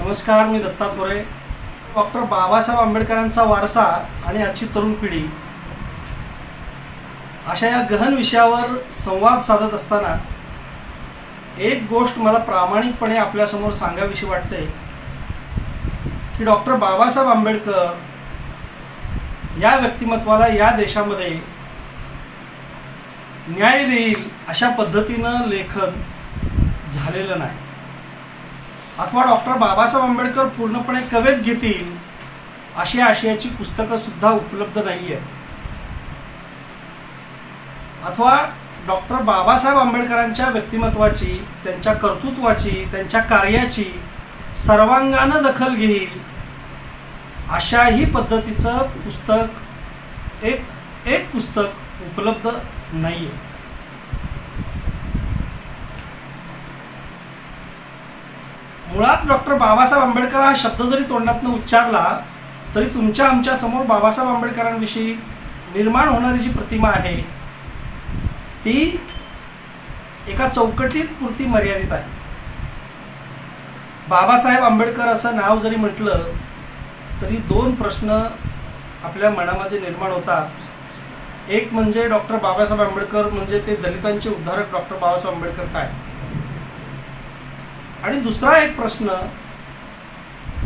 नमस्कार, मी दत्ता थोरे. डॉक्टर बाबासाहेब आंबेडकरांचा वारसा आणि आजची तरुण पिढी अशा या गहन विषयावर संवाद साधत असताना एक गोष्ट मला प्रामाणिकपणे आपल्यासमोर सांगावीशी वाटते की डॉक्टर बाबासाहेब आंबेडकर या व्यक्तिमत्वाला या देशामध्ये न्याय देईल अशा पद्धतीनं लेखन झालेलं नाही, अथवा डॉक्टर बाबासाहेब आंबेडकर पूर्णपणे कवेत घेतील अशी आशयाची पुस्तकं सुद्धा उपलब्ध नाही आहेत, अथवा डॉक्टर बाबासाहेब आंबेडकरांच्या व्यक्तिमत्वाची, त्यांच्या कर्तृत्वाची, त्यांच्या कार्याची सर्वांगानं दखल घेईल अशाही पद्धतीचं पुस्तक एक पुस्तक उपलब्ध नाही आहे. मुळात डॉक्टर बाबासाहेब आंबेडकर हा शब्द जरी तोंडातून उच्चारला तरी तुमच्या आमच्या समोर बाबासाहेब आंबेडकरांविषयी निर्माण होणारी जी प्रतिमा आहे ती एका चौकटीत पुरती मर्यादित आहे. बाबासाहेब आंबेडकर असं नाव जरी म्हटलं तरी दोन प्रश्न आपल्या मनामध्ये निर्माण होतात. एक म्हणजे डॉक्टर बाबासाहेब आंबेडकर म्हणजे ते दलितांचे उद्धारक डॉक्टर बाबासाहेब आंबेडकर काय, आणि दुसरा एक प्रश्न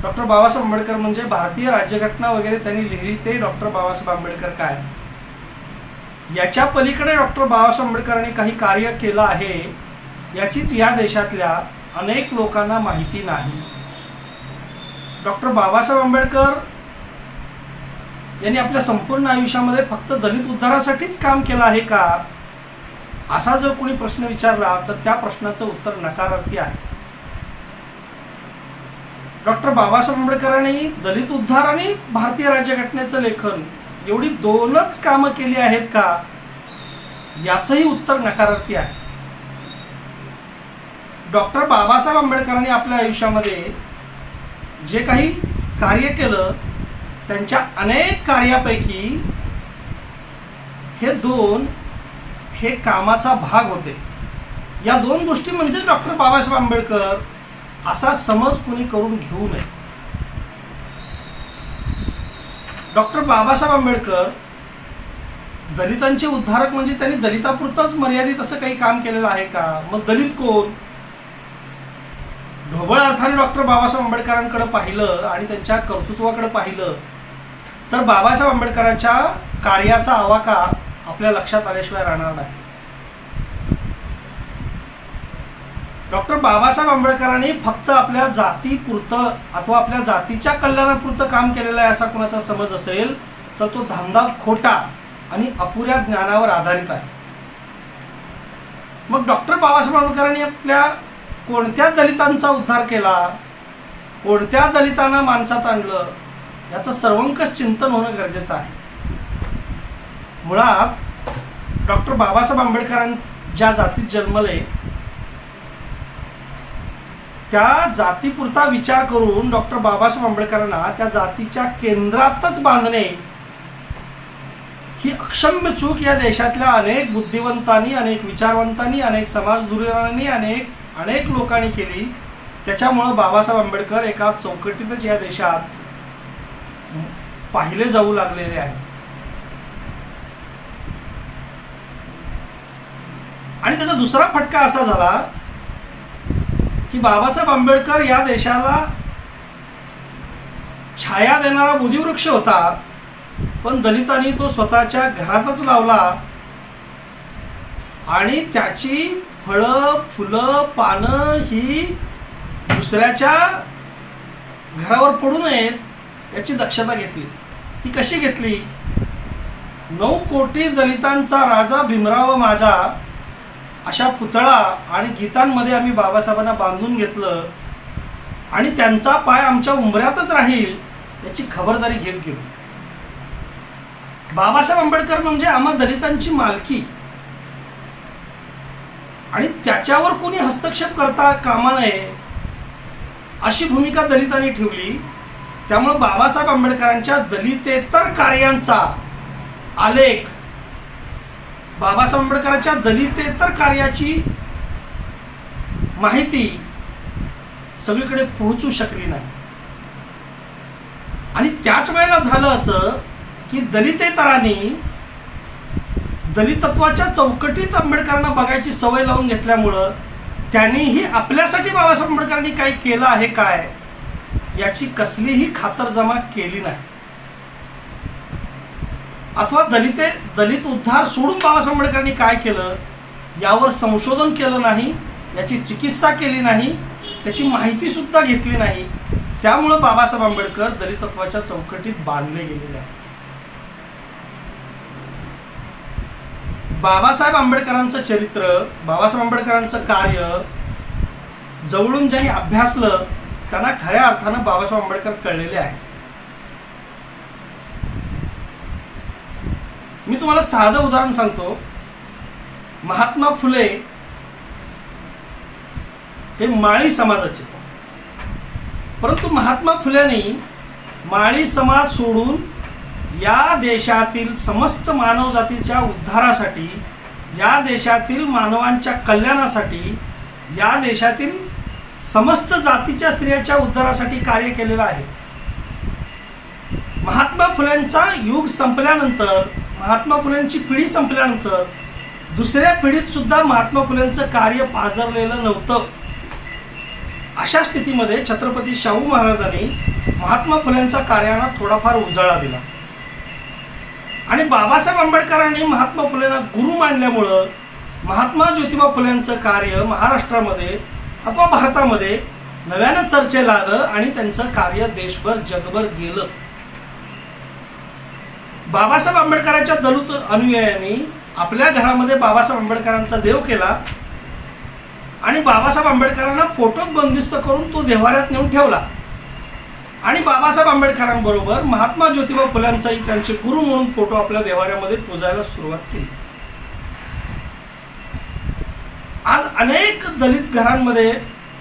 डॉक्टर बाबासाहेब आंबेडकर म्हणजे भारतीय राज्यघटना वगैरे त्यांनी लिहिली ते डॉक्टर बाबासाहेब आंबेडकर काय. याच्या पलीकडे डॉक्टर बाबासाहेब आंबेडकरांनी काही कार्य केलं आहे याचीच या देशातल्या अनेक लोकांना माहिती नाही. डॉक्टर बाबासाहेब आंबेडकर यांनी आपल्या संपूर्ण आयुष्यामध्ये फक्त दलित उद्धारासाठीच काम केलं आहे का, असा जर कोणी प्रश्न विचारला तर त्या प्रश्नाचं उत्तर नकारार्थी आहे. डॉक्टर बाबासाहेब आंबेडकरांनी दलित उद्धार आणि भारतीय राज्यघटनेचं लेखन एवढी दोनच कामं केली आहेत का, याचंही उत्तर नकारार्थी आहे. डॉक्टर बाबासाहेब आंबेडकरांनी आपल्या आयुष्यामध्ये जे काही कार्य केलं त्यांच्या अनेक कार्यापैकी हे कामाचा भाग होते. या दोन गोष्टी म्हणजे डॉक्टर बाबासाहेब आंबेडकर असा समज कोणी करून घेऊ नये. डॉक्टर बाबासाहेब आंबेडकर दलितांचे उद्धारक म्हणजे त्यांनी दलितापुरतंच मर्यादित असं काही काम केलेलं आहे का. मग दलित कोण. ढोबळ अर्थाने डॉक्टर बाबासाहेब आंबेडकरांकडे पाहिलं आणि त्यांच्या कर्तृत्वाकडे पाहिलं तर बाबासाहेब आंबेडकरांच्या कार्याचा आवाका आपल्या लक्षात आल्याशिवाय राहणार नाही. डॉक्टर बाबासाहेब आंबेडकरांनी फक्त आपल्या जातीपुरतं अथवा आपल्या जातीच्या कल्याणापुरतं काम केलेलं आहे असा कोणाचा समज असेल तर तो धांदा खोटा आणि अपुऱ्या ज्ञानावर आधारित आहे. मग डॉक्टर बाबासाहेब आंबेडकरांनी आपल्या कोणत्या दलितांचा उद्धार केला, कोणत्या दलितांना माणसात आणलं याचं सर्वंकष चिंतन होणं गरजेचं आहे. मुळात डॉक्टर बाबासाहेब आंबेडकरांनी ज्या जातीत जन्मले त्या जातीपुरता विचार करून डॉक्टर बाबासाहेब आंबेडकरांना त्या जातीच्या केंद्रातच बांधणे ही अक्षम्य चूक या देशातल्या अनेक बुद्धिवंतांनी, अनेक विचारवंतांनी, अनेक समाजधुरीणांनी, अनेक लोकांनी केली. त्याच्यामुळं बाबासाहेब आंबेडकर एका चौकटीतच या देशात पाहिले जाऊ लागलेले आहे. आणि त्याचा दुसरा फटका असा झाला की बाबासाहेब आंबेडकर या देशाला छाया देणारा बोधिवृक्ष होता, पण दलितांनी तो स्वतःच्या घरातच लावला आणि त्याची फळं, फुलं, पानं ही दुसऱ्याच्या घरावर पडू नयेत याची दक्षता घेतली. ही कशी घेतली. 9 कोटी दलितांचा राजा भीमराव माझा अशा पुतळा आणि गीतांमध्ये आम्ही बाबासाहेबांना बांधून घेतलं आणि त्यांचा पाय आमच्या उंबऱ्यातच राहील याची खबरदारी घेत गेलो. बाबासाहेब आंबेडकर म्हणजे आम्हा दलितांची मालकी आणि त्याच्यावर कोणी हस्तक्षेप करता कामा नये अशी भूमिका दलितांनी ठेवली. त्यामुळे बाबासाहेब आंबेडकरांच्या दलितेतर कार्यांचा आलेख, बाबासाहेब आंबेडकरांच्या दलितेतर कार्याची माहिती सगळीकडे पोहोचू शकली नाही. आणि त्याच वेळेला झालं असं की दलितेतरांनी दलितत्वाच्या चौकटीत आंबेडकरांना बघायची सवय लावून घेतल्यामुळं त्यांनीही आपल्यासाठी बाबासाहेब आंबेडकरांनी काही केलं आहे काय याची कसलीही खातरजमा केली नाही. अथवा दलित उद्धार सोडून बाबासाहेब आंबेडकरांनी काय केलं यावर संशोधन केलं नाही, याची चिकित्सा केली नाही, त्याची माहिती सुद्धा घेतली नाही. त्यामुळे बाबासाहेब आंबेडकर दलितत्वाच्या चौकटीत बांधले गेलेले आहेत. बाबासाहेब आंबेडकरांचं चरित्र, बाबासाहेब आंबेडकरांचं कार्य जवळून ज्यांनी अभ्यासलं त्यांना खऱ्या अर्थानं बाबासाहेब आंबेडकर कळलेले आहे. मी तुम्हाला साधं उदाहरण सांगतो. महात्मा फुले हे माळी समाजाचे, परंतु महात्मा फुल्यांनी माळी समाज सोडून या देशातील समस्त मानवजातीच्या उद्धारासाठी, या देशातील मानवांच्या कल्याणासाठी, या देशातील समस्त जातीच्या स्त्रियांच्या उद्धारासाठी कार्य केलेलं आहे. महात्मा फुल्यांचा युग संपल्यानंतर, महात्मा फुल्यांची पिढी संपल्यानंतर दुसऱ्या पिढीत सुद्धा महात्मा फुल्यांचं कार्य पाजरलेलं नव्हतं. अशा स्थितीमध्ये छत्रपती शाहू महाराजांनी महात्मा फुल्यांच्या कार्याला थोडाफार उजाळा दिला आणि बाबासाहेब आंबेडकरांनी महात्मा फुलेंना गुरु मानल्यामुळं महात्मा ज्योतिबा फुल्यांचं कार्य महाराष्ट्रामध्ये अथवा भारतामध्ये नव्यानं चर्चेला आलं आणि त्यांचं कार्य देशभर जगभर गेलं. बाबासाहेब आंबेडकरांच्या दलित अनुयायांनी आपल्या घरामध्ये बाबासाहेब आंबेडकरांचा देव केला आणि बाबासाहेब आंबेडकरांना फोटोत बंदिस्त करून तो देव्हाऱ्यात नेऊन ठेवला आणि बाबासाहेब आंबेडकरांबरोबर महात्मा ज्योतिबा फुल्यांचाही त्यांचे गुरु म्हणून फोटो आपल्या देव्हाऱ्यामध्ये पूजायला सुरुवात केली. आज अनेक दलित घरांमध्ये,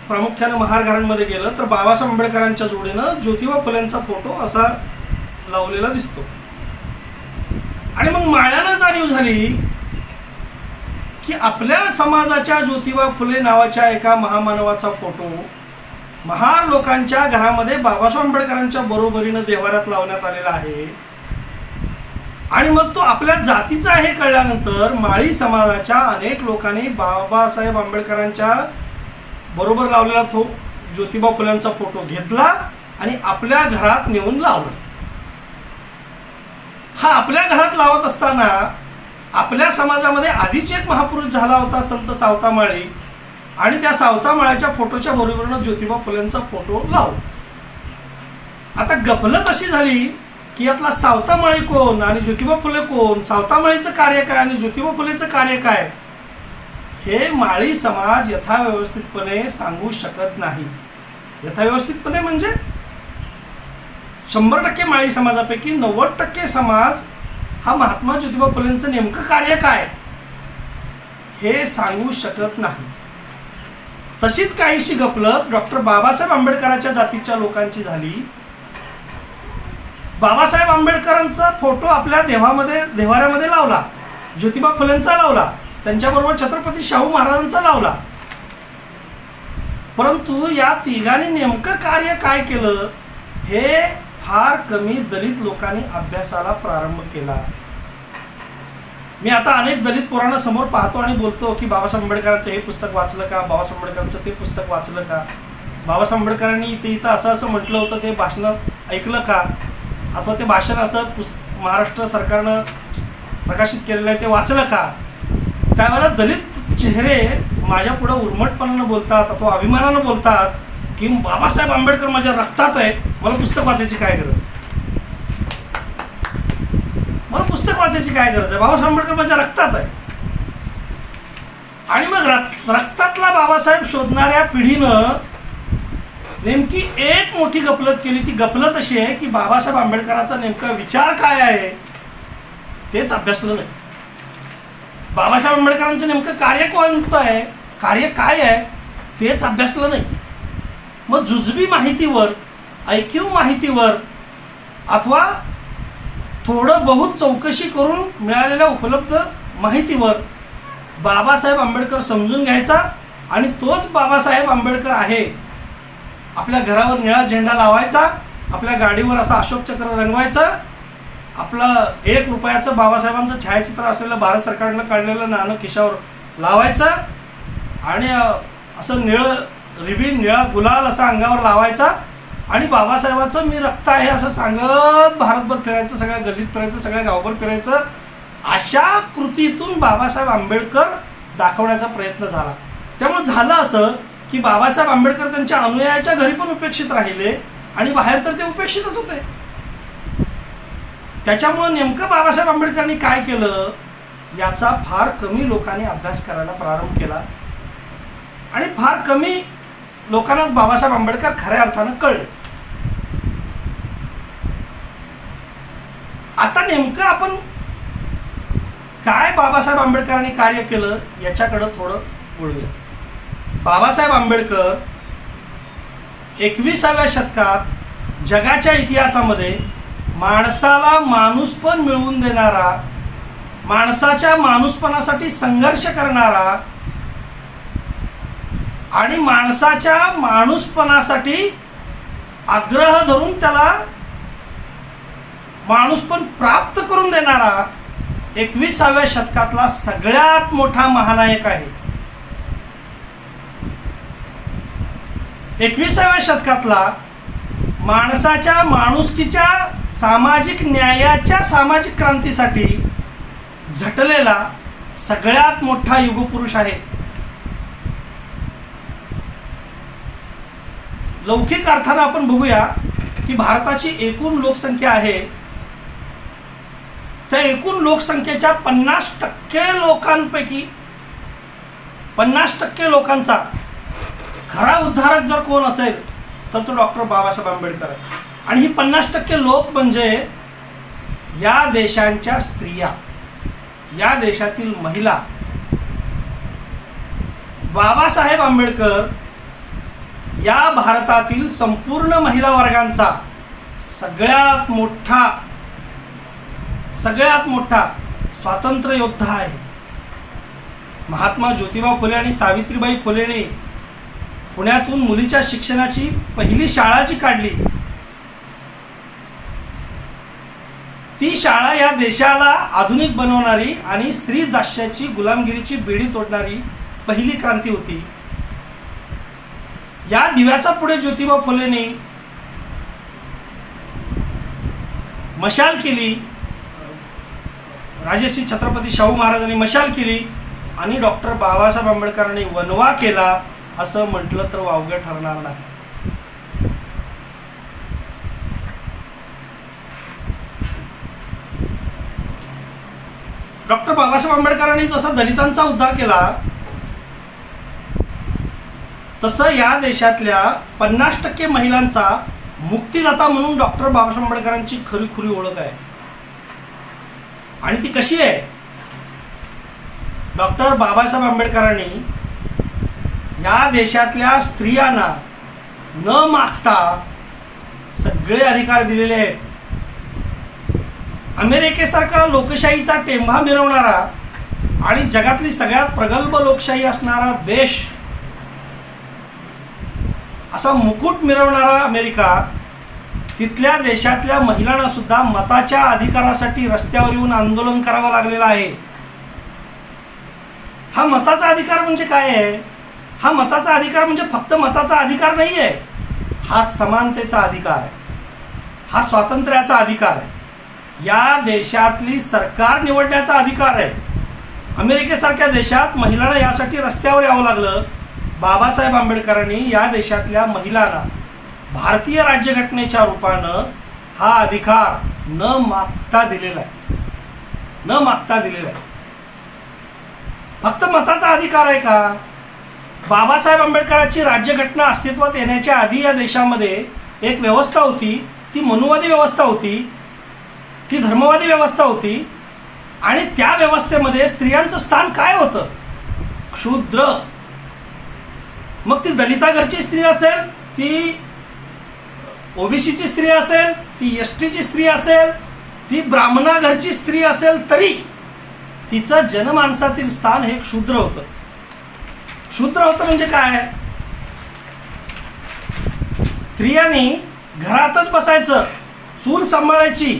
प्रामुख्याने महार घरांमध्ये गेलं तर बाबासाहेब आंबेडकरांच्या जोडीनं ज्योतिबा फुल्यांचा फोटो असा लावलेला दिसतो. आणि मग माळ्यानं जाणीव झाली की आपल्या समाजाच्या ज्योतिबा फुले नावाच्या एका महामानवाचा फोटो महार लोकांच्या घरामध्ये बाबासाहेब आंबेडकरांच्या बरोबरीनं देव्हाऱ्यात लावण्यात आलेला आहे. आणि मग तो आपल्या जातीचा हे कळल्यानंतर माळी समाजाच्या अनेक लोकांनी बाबासाहेब आंबेडकरांच्या बरोबर लावलेला तो ज्योतिबा फुल्यांचा फोटो घेतला आणि आपल्या घरात नेऊन लावला. हा आपल्या घरात लावत असताना आपल्या समाजामध्ये आधीच एक महापुरुष झाला होता, संत सावतामाळी, आणि त्या सावतामाळ्याच्या फोटोच्या बरोबरीनं ज्योतिबा फुल्यांचा फोटो लावला. आता गफलत अशी झाली की यातला सावतामाळी कोण आणि ज्योतिबा फुले कोण, सावतामाळीचं कार्य काय आणि ज्योतिबा फुलेचं कार्य काय, हे माळी समाज यथाव्यवस्थितपणे सांगू शकत नाही. यथाव्यवस्थितपणे म्हणजे 100% माळी समाजापैकी 90% समाज हा महात्मा ज्योतिबा फुलेंचं नेमकं कार्य काय हे सांगू शकत नाही. तशीच काहीशी गफलत डॉक्टर बाबासाहेब आंबेडकरांच्या जातीच्या लोकांची झाली. बाबासाहेब आंबेडकरांचा फोटो आपल्या देव्हाऱ्यामध्ये लावला, ज्योतिबा फुलेंचा लावला, त्यांच्याबरोबर छत्रपती शाहू महाराजांचा लावला, परंतु या तिघांनी नेमकं कार्य काय केलं हे फार कमी दलित लोकांनी अभ्यासाला प्रारंभ केला. मी आता अनेक दलित पुराणं समोर पाहतो आणि बोलतो की बाबासाहेब आंबेडकरांचं हे पुस्तक वाचलं का, बाबासाहेब आंबेडकरांचं ते पुस्तक वाचलं का, बाबासाहेब आंबेडकरांनी इथं असं म्हटलं होतं ते भाषण ऐकलं का, अथवा ते भाषण असं महाराष्ट्र सरकारनं प्रकाशित केलेलं आहे ते वाचलं का. त्यावेळेला दलित चेहरे माझ्या पुढे उर्मटपणानं बोलतात अथवा अभिमानानं बोलतात की बाबासाहेब आंबेडकर माझ्या रक्तात आहे, मला पुस्तक वाचायची काय गरज, मला पुस्तक वाचायची काय गरज आहे, बाबासाहेब आंबेडकर माझ्या रक्तात आहे. आणि मग रक्तातला बाबासाहेब शोधणाऱ्या पिढीनं नेमकी एक मोठी गफलत केली. ती गफलत अशी आहे की बाबासाहेब आंबेडकरांचा नेमका विचार काय आहे तेच अभ्यासलं नाही. बाबासाहेब आंबेडकरांचं नेमकं कार्य कोणतं आहे, कार्य काय आहे तेच अभ्यासलं नाही. मग जुजबी माहितीवर, ऐकीव माहितीवर अथवा थोडं बहुत चौकशी करून मिळालेल्या उपलब्ध माहितीवर बाबासाहेब आंबेडकर समजून घ्यायचा आणि तोच बाबासाहेब आंबेडकर आहे आपल्या घरावर निळा झेंडा लावायचा, आपल्या गाडीवर असं अशोक चक्र रंगवायचं, आपलं 1 रुपयाचं बाबासाहेबांचं छायाचित्र असलेलं भारत सरकारनं काढलेलं नाणं खिशावर लावायचं आणि असं निळं रिबीन, निळा गुलाल असा अंगावर लावायचा आणि बाबासाहेबाचं मी रक्त आहे असं सांगत भारतभर फिरायचं, सगळ्या गल्लीत फिरायचं, सगळ्या गावभर फिरायचं. अशा कृतीतून बाबासाहेब आंबेडकर दाखवण्याचा प्रयत्न झाला. त्यामुळे झालं असं की बाबासाहेब आंबेडकर त्यांच्या अनुयायाच्या घरी पण उपेक्षित राहिले आणि बाहेर तर ते उपेक्षितच होते. त्याच्यामुळं नेमकं बाबासाहेब आंबेडकरांनी काय केलं याचा फार कमी लोकांनी अभ्यास करायला प्रारंभ केला आणि फार कमी लोकांनाच बाबासाहेब आंबेडकर खऱ्या अर्थानं कळले. आता नेमकं आपण काय बाबासाहेब आंबेडकरांनी कार्य केलं याच्याकडं थोडं वळूया. बाबासाहेब आंबेडकर 21व्या शतकात जगाच्या इतिहासामध्ये माणसाला माणूसपण मिळवून देणारा, माणसाच्या माणूसपणासाठी संघर्ष करणारा आणि माणसाच्या माणूसपणासाठी आग्रह धरून त्याला माणूसपण प्राप्त करून देणारा 21व्या शतकातला सगळ्यात मोठा महानायक आहे. 21व्या शतकातला माणसाच्या माणुसकीच्या सामाजिक न्यायाच्या सामाजिक क्रांतीसाठी झटलेला सगळ्यात मोठा युगपुरुष आहे. लौकिक अर्थानं आपण बघूया की भारताची एकूण लोकसंख्या आहे, त्या एकूण लोकसंख्येच्या 50% लोकांपैकी 50% लोकांचा खरा उद्धारक जर कोण असेल तर तो डॉक्टर बाबासाहेब आंबेडकर आहे. आणि ही 50% लोक म्हणजे या देशांच्या स्त्रिया, या देशातील महिला. बाबासाहेब आंबेडकर या भारतातील संपूर्ण महिला वर्गांचा सगळ्यात मोठा स्वातंत्र्य योद्धा आहे. महात्मा ज्योतिबा फुले आणि सावित्रीबाई फुलेने पुण्यातून मुलीच्या शिक्षणाची पहिली शाळा जी काढली, ती शाळा या देशाला आधुनिक बनवणारी आणि स्त्री दास्याची, गुलामगिरीची बेडी तोडणारी पहिली क्रांती होती. या दिव्याचा पुढे ज्योतिबा फुलेने मशाल केली, राजश्री छत्रपती शाहू महाराजांनी मशाल केली आणि डॉक्टर बाबासाहेब आंबेडकरांनी वनवा केला असं म्हटलं तर वावगं ठरणार नाही. डॉक्टर बाबासाहेब आंबेडकरांनी जसा दलितांचा उद्धार केला तसं या देशातल्या 50% महिलांचा मुक्तिदाता म्हणून डॉक्टर बाबासाहेब आंबेडकरांची खरी ओळख आहे. आणि ती कशी आहे? डॉक्टर बाबासाहेब आंबेडकरांनी या देशातल्या स्त्रियांना न मागता सगळे अधिकार दिलेले आहेत. अमेरिकेसारखा लोकशाहीचा टेंभा मिरवणारा आणि जगातली सगळ्यात प्रगल्भ लोकशाही असणारा देश, असा मुकुट मिरवणारा अमेरिका, तिथल्या देशातल्या महिलांना सुद्धा मताच्या अधिकारासाठी रस्त्यावर येऊन आंदोलन करावं लागलेलं आहे. हा मताचा अधिकार म्हणजे काय आहे? हा मताचा अधिकार म्हणजे फक्त मताचा अधिकार नाही आहे, हा समानतेचा अधिकार आहे, हा स्वातंत्र्याचा अधिकार आहे, या देशातली सरकार निवडण्याचा अधिकार आहे. अमेरिकेसारख्या देशात महिलांना यासाठी रस्त्यावर यावं लागलं. बाबासाहेब आंबेडकरांनी या देशातल्या महिलांना भारतीय राज्यघटनेच्या रूपानं हा अधिकार न मागता दिलेला आहे, न मागता दिलेला आहे. फक्त मताचा अधिकार आहे का? बाबासाहेब आंबेडकरांची राज्यघटना अस्तित्वात येण्याच्या आधी या देशामध्ये एक व्यवस्था होती, ती मनुवादी व्यवस्था होती, ती धर्मवादी व्यवस्था होती. आणि त्या व्यवस्थेमध्ये स्त्रियांचं स्थान काय होतं? क्षुद्र. मग ती दलिता घरची स्त्री असेल, ती ओबीसीची स्त्री असेल, ती एसटीची स्त्री असेल, ती ब्राह्मणा घरची स्त्री असेल, तरी तिचं जनमानसातील स्थान हे क्षुद्र होतं. क्षुद्र होतं म्हणजे काय? स्त्रियांनी घरातच बसायचं, चूल सांभाळायची,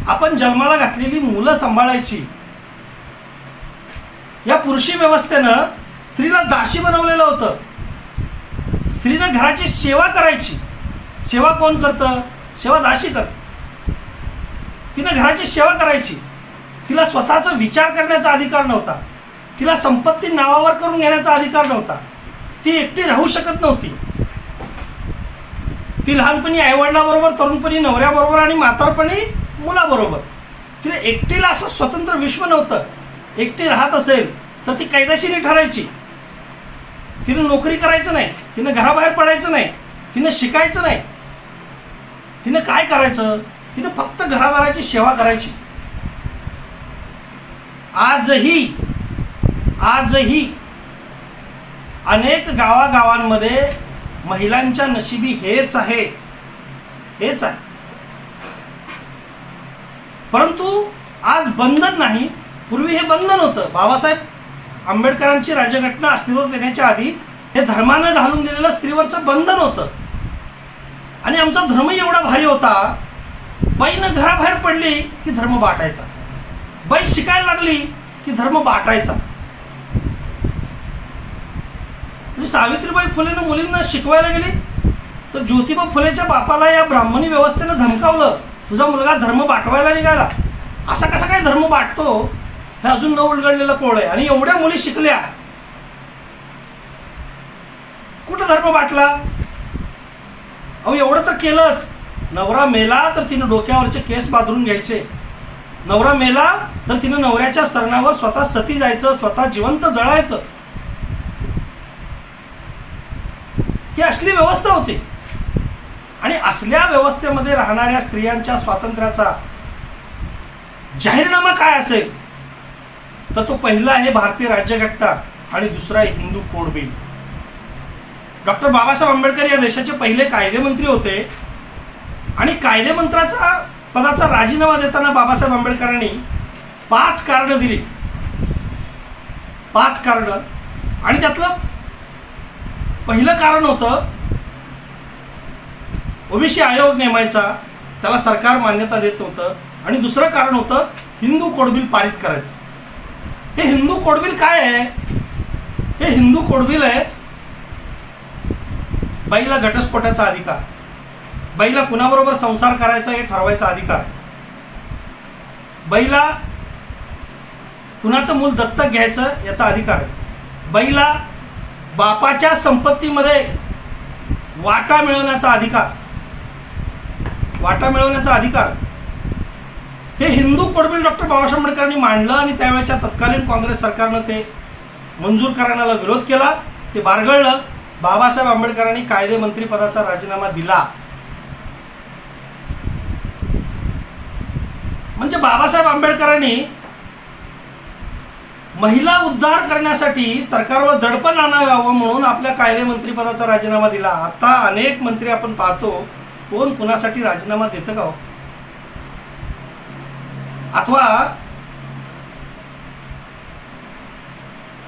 आपण जन्माला घातलेली मुलं सांभाळायची. या पुरुषी व्यवस्थेनं स्त्रीला दासी बनवलेलं होतं. स्त्रीनं घराची सेवा करायची. सेवा कोण करतं? सेवा दासी करते. तिनं घराची सेवा करायची. तिला स्वतःचा विचार करण्याचा अधिकार नव्हता. तिला संपत्ती नावावर करून घेण्याचा अधिकार नव्हता. ती एकटी राहू शकत नव्हती. ती लहानपणी आईवडिलाबरोबर, तरुणपणी नवऱ्याबरोबर आणि म्हातारपणी मुलाबरोबर. तिला एकटीला असं स्वतंत्र विश्व नव्हतं. एकटी राहत असेल तर ती कायदेशीर ठरायची. तिनं नोकरी करायचं नाही, तिनं घराबाहेर पडायचं नाही, तिनं शिकायचं नाही. तिनं काय करायचं? तिनं फक्त घरादाराची सेवा करायची. आजही अनेक गावागावांमध्ये महिलांच्या नशिबी हेच आहे. परंतु आज बंधन नाही. पूर्वी हे बंधन होतं. बाबासाहेब आंबेडकरांची राज्यघटना अस्तित्वात येण्याच्या आधी हे धर्मानं घालून दिलेलं स्त्रीवरचं बंधन होतं. आणि आमचा धर्म एवढा भारी होता, बाईनं घराबाहेर पडली की धर्म बाटायचा. बाई शिकायला लागली की धर्म बाटायचा. म्हणजे सावित्रीबाई फुलेनं मुलींना शिकवायला गेली तर ज्योतिबा फुलेच्या बापाला या ब्राह्मणी व्यवस्थेनं धमकावलं, तुझा मुलगा धर्म बाटवायला निघाला. असा कसा काय धर्म बाटतो हे अजून न उलगडलेलं कोळ आहे. आणि एवढ्या मुली शिकल्या, कुठं धर्म बाटला? अहो एवढं तर केलंच. नवरा मेला तर तिनं डोक्यावरचे केस बांधून घ्यायचे. नवरा मेला तर तिनं नवऱ्याच्या सरणावर स्वतः सती जायचं, स्वतः जिवंत जळायचं. ही असली व्यवस्था होती. आणि असल्या व्यवस्थेमध्ये राहणाऱ्या स्त्रियांच्या स्वातंत्र्याचा जाहीरनामा काय असेल तर तो पहिला आहे भारतीय राज्यघटना आणि दुसरा आहे Hindu code bill. Doctor Babasaheb Ambedkar या देशाचे पहिले कायदेमंत्री होते. आणि कायदेमंत्र्याचा पदाचा राजीनामा देताना बाबासाहेब आंबेडकरांनी 5 कारणं दिली. 5 कारणं. आणि त्यातलं पहिलं कारण होतं ओबीसी आयोग नेमायचा, त्याला सरकार मान्यता देत नव्हतं. आणि दुसरं कारण होतं हिंदू कोड बिल पारित करायचं. हे हिंदू कोड बिल काय आहे? हे हिंदू कोड बिल आहे बाईला घटस्फोटाचा अधिकार, बाईला कुणाबरोबर संसार करायचा हे ठरवायचा अधिकार, बाईला कुणाचं मूल दत्तक घ्यायचं याचा अधिकार, बाईला बापाच्या संपत्तीमध्ये वाटा मिळवण्याचा अधिकार. हे Hindu code bill doctor Babasaheb आंबेडकरांनी मांडलं. आणि त्यावेळेच्या तत्कालीन काँग्रेस सरकारनं ते मंजूर करण्याला विरोध केला. ते बारगळलं. बाबासाहेब आंबेडकरांनी कायदेमंत्री पदाचा राजीनामा दिला. म्हणजे बाबासाहेब आंबेडकरांनी महिला उद्धार करण्यासाठी सरकारवर दडपण आणावं म्हणून आपल्या कायदेमंत्री पदाचा राजीनामा दिला. आता अनेक मंत्री आपण पाहतो, कोण कुणासाठी राजीनामा देतं का? अथवा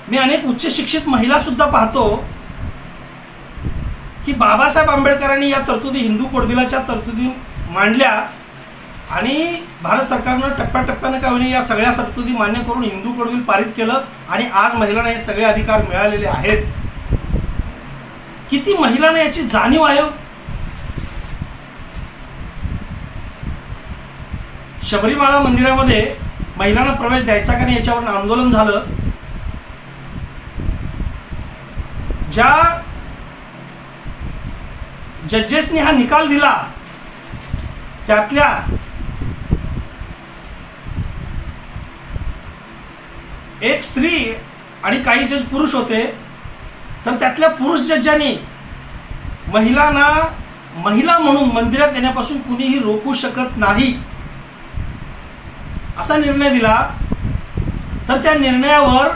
मी अनेक उच्च शिक्षित महिला सुद्धा पाहतो की बाबासाहेब आंबेडकरांनी या तरतुदी, हिंदू कोड बिलाच्या तरतुदी मांडल्या आणि भारत सरकारनं टप्प्याटप्प्यानं का होईना या सगळ्या तरतुदी मान्य करून हिंदू कोड बिल पारित केलं. आणि आज महिलांना हे सगळे अधिकार मिळालेले आहेत. किती महिलांना याची जाणीव आहे? शबरीमाला मंदिरामध्ये महिलांना प्रवेश द्यायचा का नाही याच्यावर आंदोलन झालं. ज्या जजेसनी हा निकाल दिला त्यातल्या एक स्त्री आणि काही जज पुरुष होते. तर त्यातल्या पुरुष जजांनी महिलांना महिला म्हणून मंदिरात येण्यापासून कुणीही रोखू शकत नाही असा निर्णय दिला. तर त्या निर्णयावर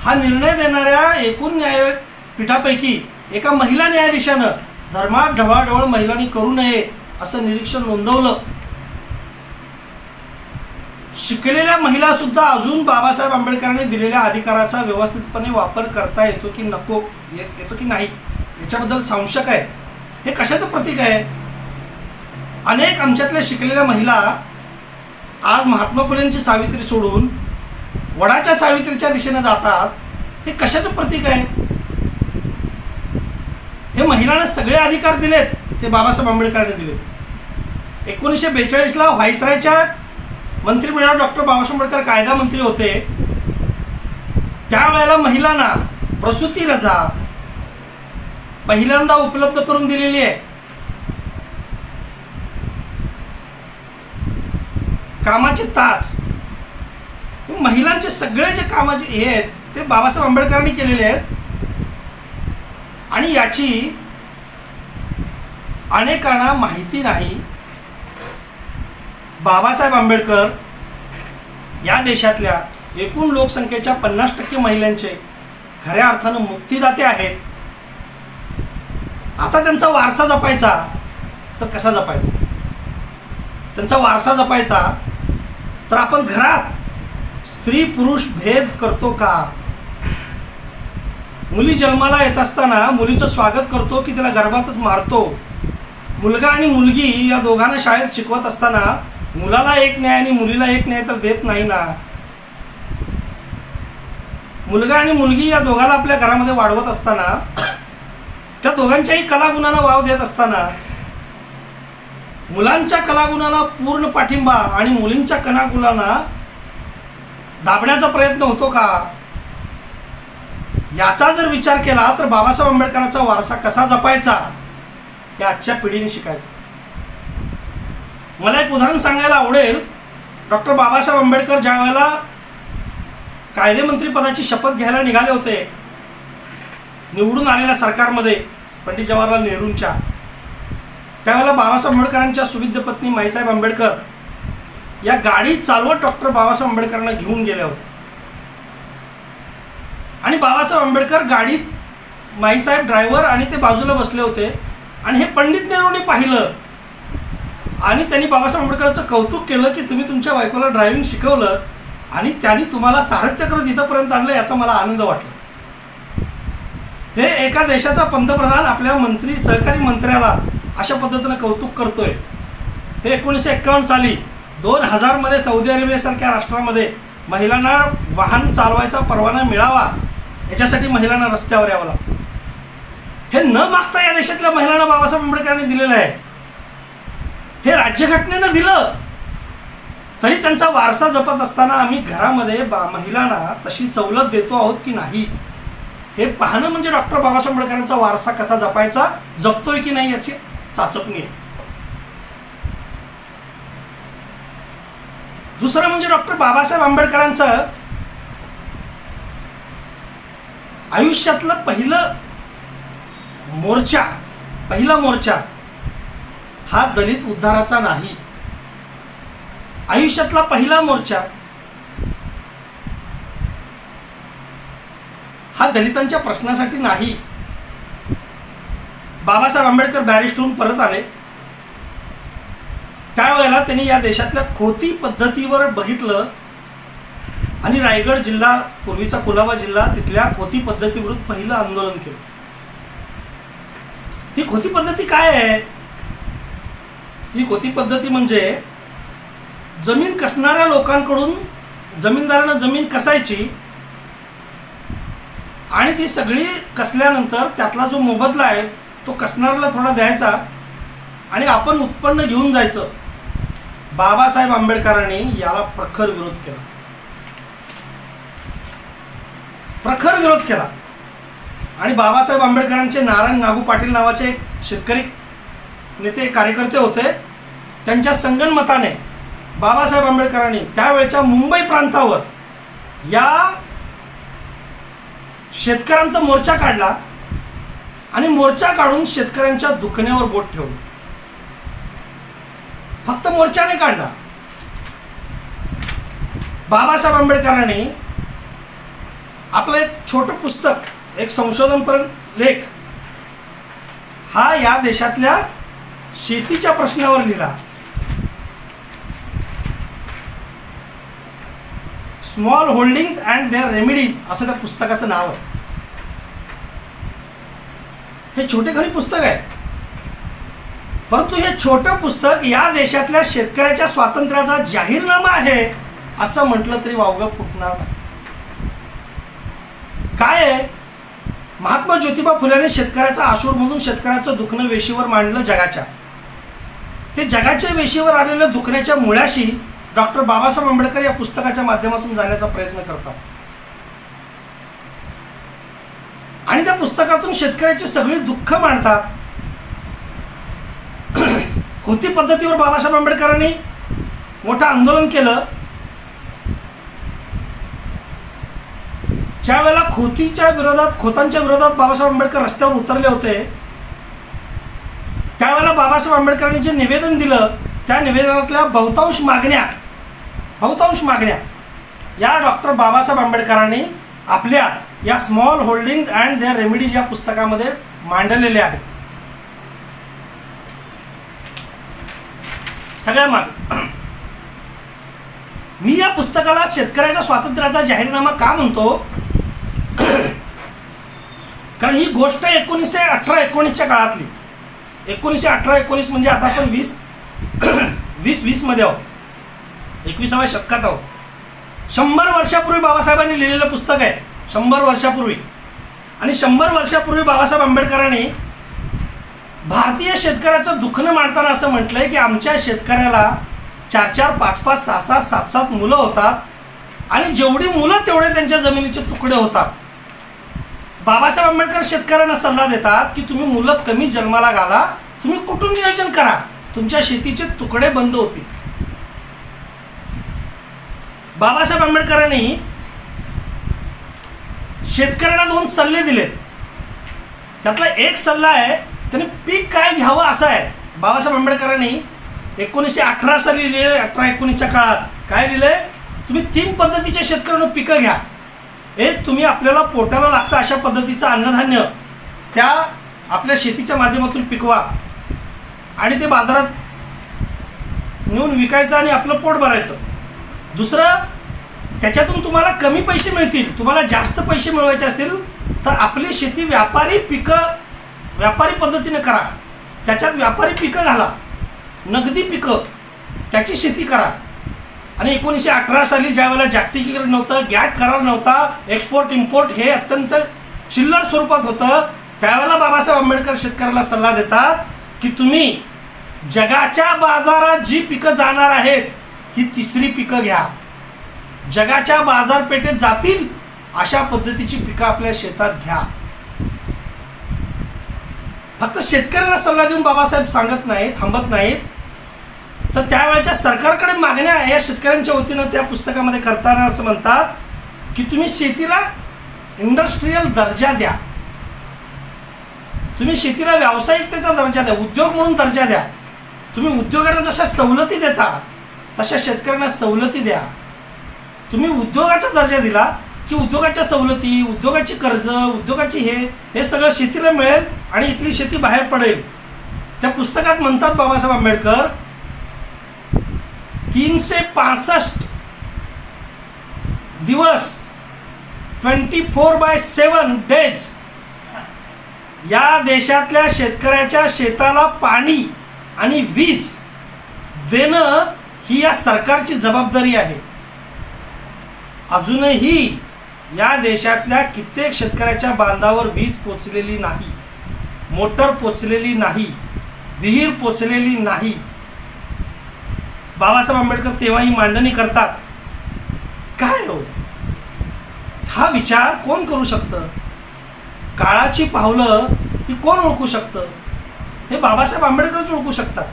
हा निर्णय देणाऱ्या एकूण न्यायपीठापैकी एका महिला न्यायाधीशानं धर्मात ढवळाढवळ महिलांनी करू नये असं निरीक्षण नोंदवलं. शिकलेल्या महिला सुद्धा अजून बाबासाहेब आंबेडकरांनी दिलेल्या अधिकाराचा व्यवस्थितपणे वापर करता येतो की नको, येतो की नाही याच्याबद्दल संशय आहे. हे कशाचं प्रतीक आहे? अनेक आमच्यातल्या शिकलेल्या महिला आज महात्मा फुलेंची सावित्री सोडून वडाच्या सावित्रीच्या दिशेने जातात. हे कशाचं प्रतीक आहे? हे महिलांना सगळे अधिकार दिलेत ते बाबासाहेब आंबेडकरांनी दिलेत. 1942ला व्हाईसरायच्या मंत्रिमंडळात डॉक्टर बाबासाहेब आंबेडकर कायदा मंत्री होते. त्यावेळेला महिलांना प्रसूती रजा पहिल्यांदा उपलब्ध करून दिलेली आहे. कामाचे तास, महिलांचे सगळे जे कामाचे हे आहेत ते बाबासाहेब आंबेडकरांनी केलेले आहेत. आणि याची अनेकांना माहिती नाही. बाबासाहेब आंबेडकर या देशातल्या एकूण लोकसंख्येच्या 50% महिलांचे खऱ्या अर्थानं मुक्तिदाते आहेत. आता त्यांचा वारसा जपायचा तर कसा जपायचा? त्यांचा वारसा जपायचा तर आपण घरात स्त्री पुरुष भेद करतो का? मुली जन्माला येत असताना मुलीचं स्वागत करतो की त्याला गर्भातच मारतो? मुलगा आणि मुलगी या दोघांना शाळेत शिकवत असताना मुलाला एक न्याय आणि मुलीला एक न्याय तर देत नाही ना. मुलगा आणि मुलगी या दोघांना आपल्या घरामध्ये वाढवत असताना त्या दोघांच्याही कलागुणांना वाव देत असताना मुलांच्या कलागुणांना पूर्ण पाठिंबा आणि मुलींच्या कलागुणांना दाबण्याचा प्रयत्न होतो का? याचा जर विचार केला तर बाबासाहेब आंबेडकरांचा वारसा कसा जपायचा हे आजच्या पिढीने शिकायचं. मला एक उदाहरण सांगायला आवडेल. डॉक्टर बाबासाहेब आंबेडकर ज्या वेळेला कायदेमंत्री पदाची शपथ घ्यायला निघाले होते निवडून आलेल्या सरकारमध्ये पंडित जवाहरलाल नेहरूंच्या, त्यावेळेला बाबासाहेब आंबेडकरांच्या सुविद्य पत्नी माईसाहेब आंबेडकर या गाडी चालवत डॉक्टर बाबासाहेब आंबेडकरांना घेऊन गेल्या होत्या. आणि बाबासाहेब आंबेडकर गाडीत, माईसाहेब ड्रायव्हर आणि ते बाजूला बसले होते. आणि हे पंडित नेहरूंनी पाहिलं आणि त्यांनी बाबासाहेब आंबेडकरांचं कौतुक केलं की तुम्ही तुमच्या बायकोला ड्रायव्हिंग शिकवलं आणि त्यांनी तुम्हाला सारथ्य करत इथंपर्यंत आणलं, याचा मला आनंद वाटला. हे एका देशाचा पंतप्रधान आपल्या मंत्री सहकारी मंत्र्याला अशा पद्धतीनं कौतुक करतोय. हे 1951 साली 2000 मध्ये सौदी अरेबियासारख्या राष्ट्रामध्ये महिलांना वाहन चालवायचा परवाना मिळावा याच्यासाठी महिलांना रस्त्यावर यावं लागतं. हे न मागता या देशातल्या महिलांना बाबासाहेब आंबेडकरांनी दिलेलं आहे. हे राज्यघटनेनं दिलं तरी त्यांचा वारसा जपत असताना आम्ही घरामध्ये महिलांना तशी सवलत देतो आहोत की नाही हे पाहणं म्हणजे डॉक्टर बाबासाहेब आंबेडकरांचा वारसा कसा जपायचा, जपतोय की नाही याची चाचपणी आहे. दुसरं म्हणजे डॉक्टर बाबासाहेब आंबेडकरांचं आयुष्यातलं पहिला मोर्चा हा दलित उद्धाराचा नाही. आयुष्यातला पहिला मोर्चा हा दलितांच्या प्रश्नासाठी नाही. बाबासाहेब आंबेडकर बॅरिस्टरहून परत आले त्यावेळेला त्यांनी या देशातल्या खोती पद्धतीवर बघितलं आणि रायगड जिल्हा, पूर्वीचा कुलाबा जिल्हा, तिथल्या खोती पद्धतीविरुद्ध पहिलं आंदोलन केलं. ही खोती पद्धती काय आहे? ही खोती पद्धती म्हणजे जमीन कसणाऱ्या लोकांकडून जमीनदारांना जमीन कसायची आणि ती सगळी कसल्यानंतर त्यातला जो मोबदला आहे तो कसणाऱ्याला थोडा द्यायचा आणि आपण उत्पन्न घेऊन जायचं. बाबासाहेब आंबेडकरांनी याला प्रखर विरोध केला. आणि बाबासाहेब आंबेडकरांचे नारायण नागू पाटील नावाचे शेतकरी नेते कार्यकर्ते होते. त्यांच्या संगनमताने बाबासाहेब आंबेडकरांनी त्यावेळच्या मुंबई प्रांतावर या शेतकऱ्यांचा मोर्चा काढला आणि मोर्चा काढून शेतकऱ्यांच्या दुखण्यावर बोट ठेवलं. फक्त मोर्चाने काढला. बाबासाहेब आंबेडकरांनी आपलं एक छोटं पुस्तक, एक संशोधनपर लेख हा या देशातल्या शेतीच्या प्रश्नावर लिहिला. Small holdings and their remedies असं त्या पुस्तकाचं नाव आहे. हे छोटेखानी पुस्तक आहे परंतु हे छोटं पुस्तक या देशातल्या शेतकऱ्याच्या स्वातंत्र्याचा जाहीरनामा आहे असं म्हटलं तरी वावगं फुटणार नाही. काय आहे, महात्मा ज्योतिबा फुलेने शेतकऱ्याचा आसूडमधून शेतकऱ्याचं दुखणं वेशीवर मांडलं जगाच्या. ते जगाच्या वेशीवर आलेल्या दुखण्याच्या मुळाशी डॉक्टर बाबासाहेब आंबेडकर या पुस्तकाच्या माध्यमातून जाण्याचा प्रयत्न करतात. आणि त्या पुस्तकातून शेतकऱ्याची सगळी दुःख मांडतात. खोती पद्धतीवर बाबासाहेब आंबेडकरांनी मोठं आंदोलन केलं. ज्या वेळेला खोतांच्या विरोधात बाबासाहेब आंबेडकर रस्त्यावर उतरले होते, त्यावेळेला बाबासाहेब आंबेडकरांनी जे निवेदन दिलं त्या निवेदनातल्या बहुतांश मागण्या या डॉक्टर बाबासाहेब आंबेडकरांनी आपल्या या small holdings and their remedies या पुस्तकामध्ये मांडलेल्या आहेत. सगळ्या माग मी या पुस्तकाला शेतकऱ्याच्या स्वातंत्र्याचा जाहीरनामा का म्हणतो, कारण ही गोष्ट 1918-19च्या काळातली. 1918-19 म्हणजे आता आपण 2020 मध्ये आहोत, 21व्या शतकात आहोत. 100 वर्षापूर्वी बाबासाहेबांनी लिहिलेलं पुस्तक आहे. 100 वर्षापूर्वी. आणि 100 वर्षापूर्वी बाबासाहेब आंबेडकरांनी भारतीय शेतकऱ्याचं दुखणं मांडताना असं म्हटलंय की आमच्या शेतकऱ्याला 4-4, 5-5, 6-6, 7-7 मुलं होतात आणि जेवढी मुलं तेवढे त्यांच्या जमिनीचे तुकडे होतात. बाबासाहेब आंबेडकर शेतकऱ्यांना सल्ला देतात की तुम्ही मुलं कमी जन्माला घाला, तुम्ही कुटुंब नियोजन करा, तुमच्या शेतीचे तुकडे बंद होतील. बाबासाहेब आंबेडकरांनी शेतकऱ्यांना 2 सल्ले दिलेत. त्यातला एक सल्ला आहे त्यांनी पीक काय घ्यावं असा आहे. बाबासाहेब आंबेडकरांनी 1918 साली लिहिले, 18-19च्या काळात काय लिहिलंय, तुम्ही 3 पद्धतीच्या शेतकऱ्यांना पिकं घ्या. एक, तुम्ही आपल्याला पोटाला लागतं अशा पद्धतीचं अन्नधान्य त्या आपल्या शेतीच्या माध्यमातून पिकवा आणि ते बाजारात नेऊन विकायचं आणि आपलं पोट भरायचं. दुसरं, त्याच्यातून तुम्हाला कमी पैसे मिळतील, तुम्हाला जास्त पैसे मिळवायचे असतील तर आपली शेती व्यापारी पद्धतीने करा, त्याच्यात व्यापारी पिकं घाला, नगदी पिकं त्याची शेती करा. आणि 1918 साली ज्या वेळेला जागतिकीकरण नव्हतं, गॅट करार नव्हता, एक्सपोर्ट इम्पोर्ट हे अत्यंत चिल्लर स्वरूपात होतं, त्यावेळेला बाबासाहेब आंबेडकर शेतकऱ्याला सल्ला देतात की तुम्ही जगाच्या बाजारात जी पिकं जाणार आहेत ही 3री पिकं घ्या. जगाच्या बाजारपेठेत जातील अशा पद्धतीची पिकं आपल्या शेतात घ्या. फक्त शेतकऱ्याला सल्ला देऊन बाबासाहेब थांबत नाहीत, तर त्यावेळेच्या सरकारकडे मागण्या या शेतकऱ्यांच्या वतीनं त्या पुस्तकामध्ये करताना असं म्हणतात की तुम्ही शेतीला इंडस्ट्रीयल दर्जा द्या, तुम्ही शेतीला व्यावसायिकतेचा दर्जा द्या, उद्योग म्हणून दर्जा द्या. तुम्ही उद्योगांना जशा सवलती देता तशा शेतकऱ्यांना सवलती द्या. तुम्ही उद्योगाचा दर्जा दिला की उद्योगाच्या सवलती, उद्योगाची कर्ज, उद्योगाची हे सगळं शेतीला मिळेल आणि इथली शेती बाहेर पडेल. त्या पुस्तकात म्हणतात बाबासाहेब आंबेडकर 365 दिवस 24/7 डेज या देशातल्या शेतकऱ्याच्या शेताला पाणी आणि वीज देणं ही या सरकारची जबाबदारी आहे. अजूनही या देशातल्या कित्येक शेतकऱ्याच्या बांधावर वीज पोचलेली नाही, मोटर पोचलेली नाही, विहीर पोचलेली नाही. बाबासाहेब आंबेडकर तेव्हाही मांडणी करतात. काय हो, हा विचार कोण करू शकतं? काळाची पावलं ही कोण ओळखू शकतं? हे बाबासाहेब आंबेडकरच ओळखू शकतात.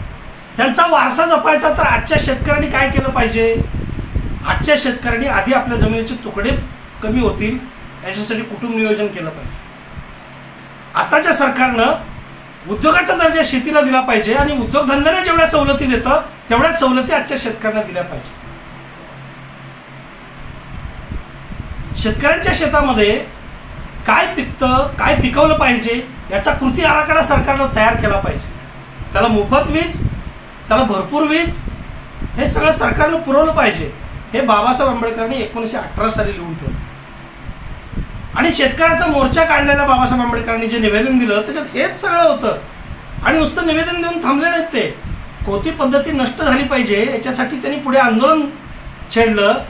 त्यांचा वारसा जपायचा तर आजच्या शेतकऱ्यांनी काय केलं पाहिजे? आजच्या शेतकऱ्यांनी आधी आपल्या जमिनीचे तुकडे कमी होतील याच्यासाठी कुटुंब नियोजन केलं पाहिजे. आताच्या सरकारनं उद्योगाचा दर्जा शेतीला दिला पाहिजे आणि उद्योगधंद्यांना जेवढ्या सवलती देतं तेवढ्याच सवलती आजच्या शेतकऱ्यांना दिल्या पाहिजे. शेतकऱ्यांच्या शेतामध्ये काय पिकतं, काय पिकवलं पाहिजे याचा कृती आराखडा सरकारनं तयार केला पाहिजे. त्याला मोफत वीज, त्याला भरपूर वीज, हे सगळं सरकारनं पुरवलं पाहिजे. हे बाबासाहेब आंबेडकरांनी 1918 साली लिहून ठेवलं. आणि शेतकऱ्याचा मोर्चा काढलेला बाबासाहेब आंबेडकरांनी जे निवेदन दिलं त्याच्यात हेच सगळं होतं आणि नुसतं निवेदन देऊन थांबले नाहीत ते. कोती पद्धती नष्ट झाली पाहिजे याच्यासाठी त्यांनी पुढे आंदोलन छेडलं.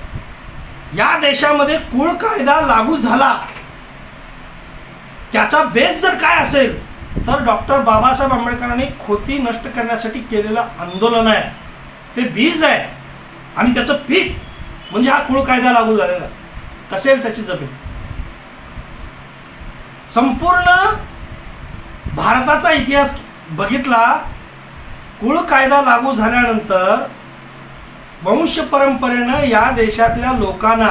या देशामध्ये कुळ कायदा लागू झाला त्याचा बेस जर काय असेल तर डॉक्टर बाबासाहेब आंबेडकरांनी खोती नष्ट करण्यासाठी केलेलं आंदोलन आहे, ते बीज आहे. आणि त्याचं पीक म्हणजे हा कुळ कायदा लागू झालेला. कसेल त्याची जमीन. संपूर्ण भारताचा इतिहास बघितला, कुळ कायदा लागू झाल्यानंतर वंश परंपरेनं या देशातल्या लोकांना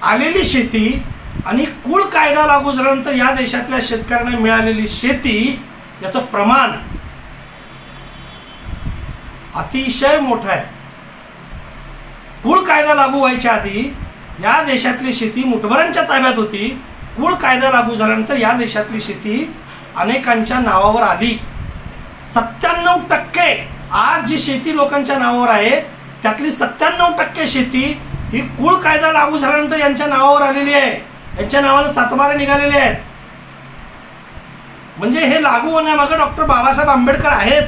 आलेली शेती आणि कुळ कायदा लागू झाल्यानंतर या देशातल्या शेतकऱ्यांना मिळालेली शेती याचं प्रमाण अतिशय मोठं आहे. कुळ कायदा लागू व्हायच्या आधी या देशातली शेती मुठभरांच्या ताब्यात होती. कुळ कायदा लागू झाल्यानंतर या देशातली शेती अनेकांच्या नावावर आली. 97% आज जी शेती लोकांच्या नावावर आहे त्यातली 97% शेती ही कुळ कायदा लागू झाल्यानंतर यांच्या नावावर आलेली आहे. यांच्या नावाने सातबारे निघालेले आहेत. म्हणजे हे लागू होण्यामागे डॉक्टर बाबासाहेब आंबेडकर आहेत.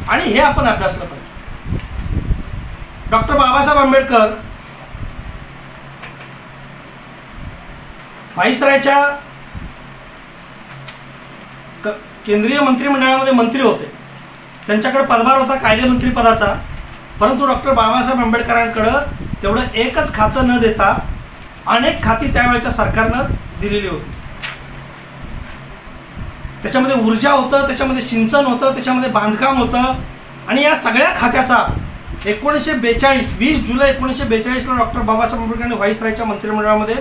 आणि हे आपण अभ्यासलं पाहिजे. डॉक्टर बाबासाहेब आंबेडकर व्हाईसरायच्या केंद्रीय मंत्रिमंडळामध्ये मंत्री होते. त्यांच्याकडे पदभार होता कायदेमंत्री पदाचा. परंतु डॉक्टर बाबासाहेब आंबेडकरांकडं तेवढं एकच खातं न देता अनेक खाती त्यावेळेच्या सरकारनं दिलेली होती. त्याच्यामध्ये ऊर्जा होतं, त्याच्यामध्ये सिंचन होतं, त्याच्यामध्ये बांधकाम होतं. आणि या सगळ्या खात्याचा 20 जुलै 1942 डॉक्टर बाबासाहेब आंबेडकरांनी व्हाईसरायच्या मंत्रिमंडळामध्ये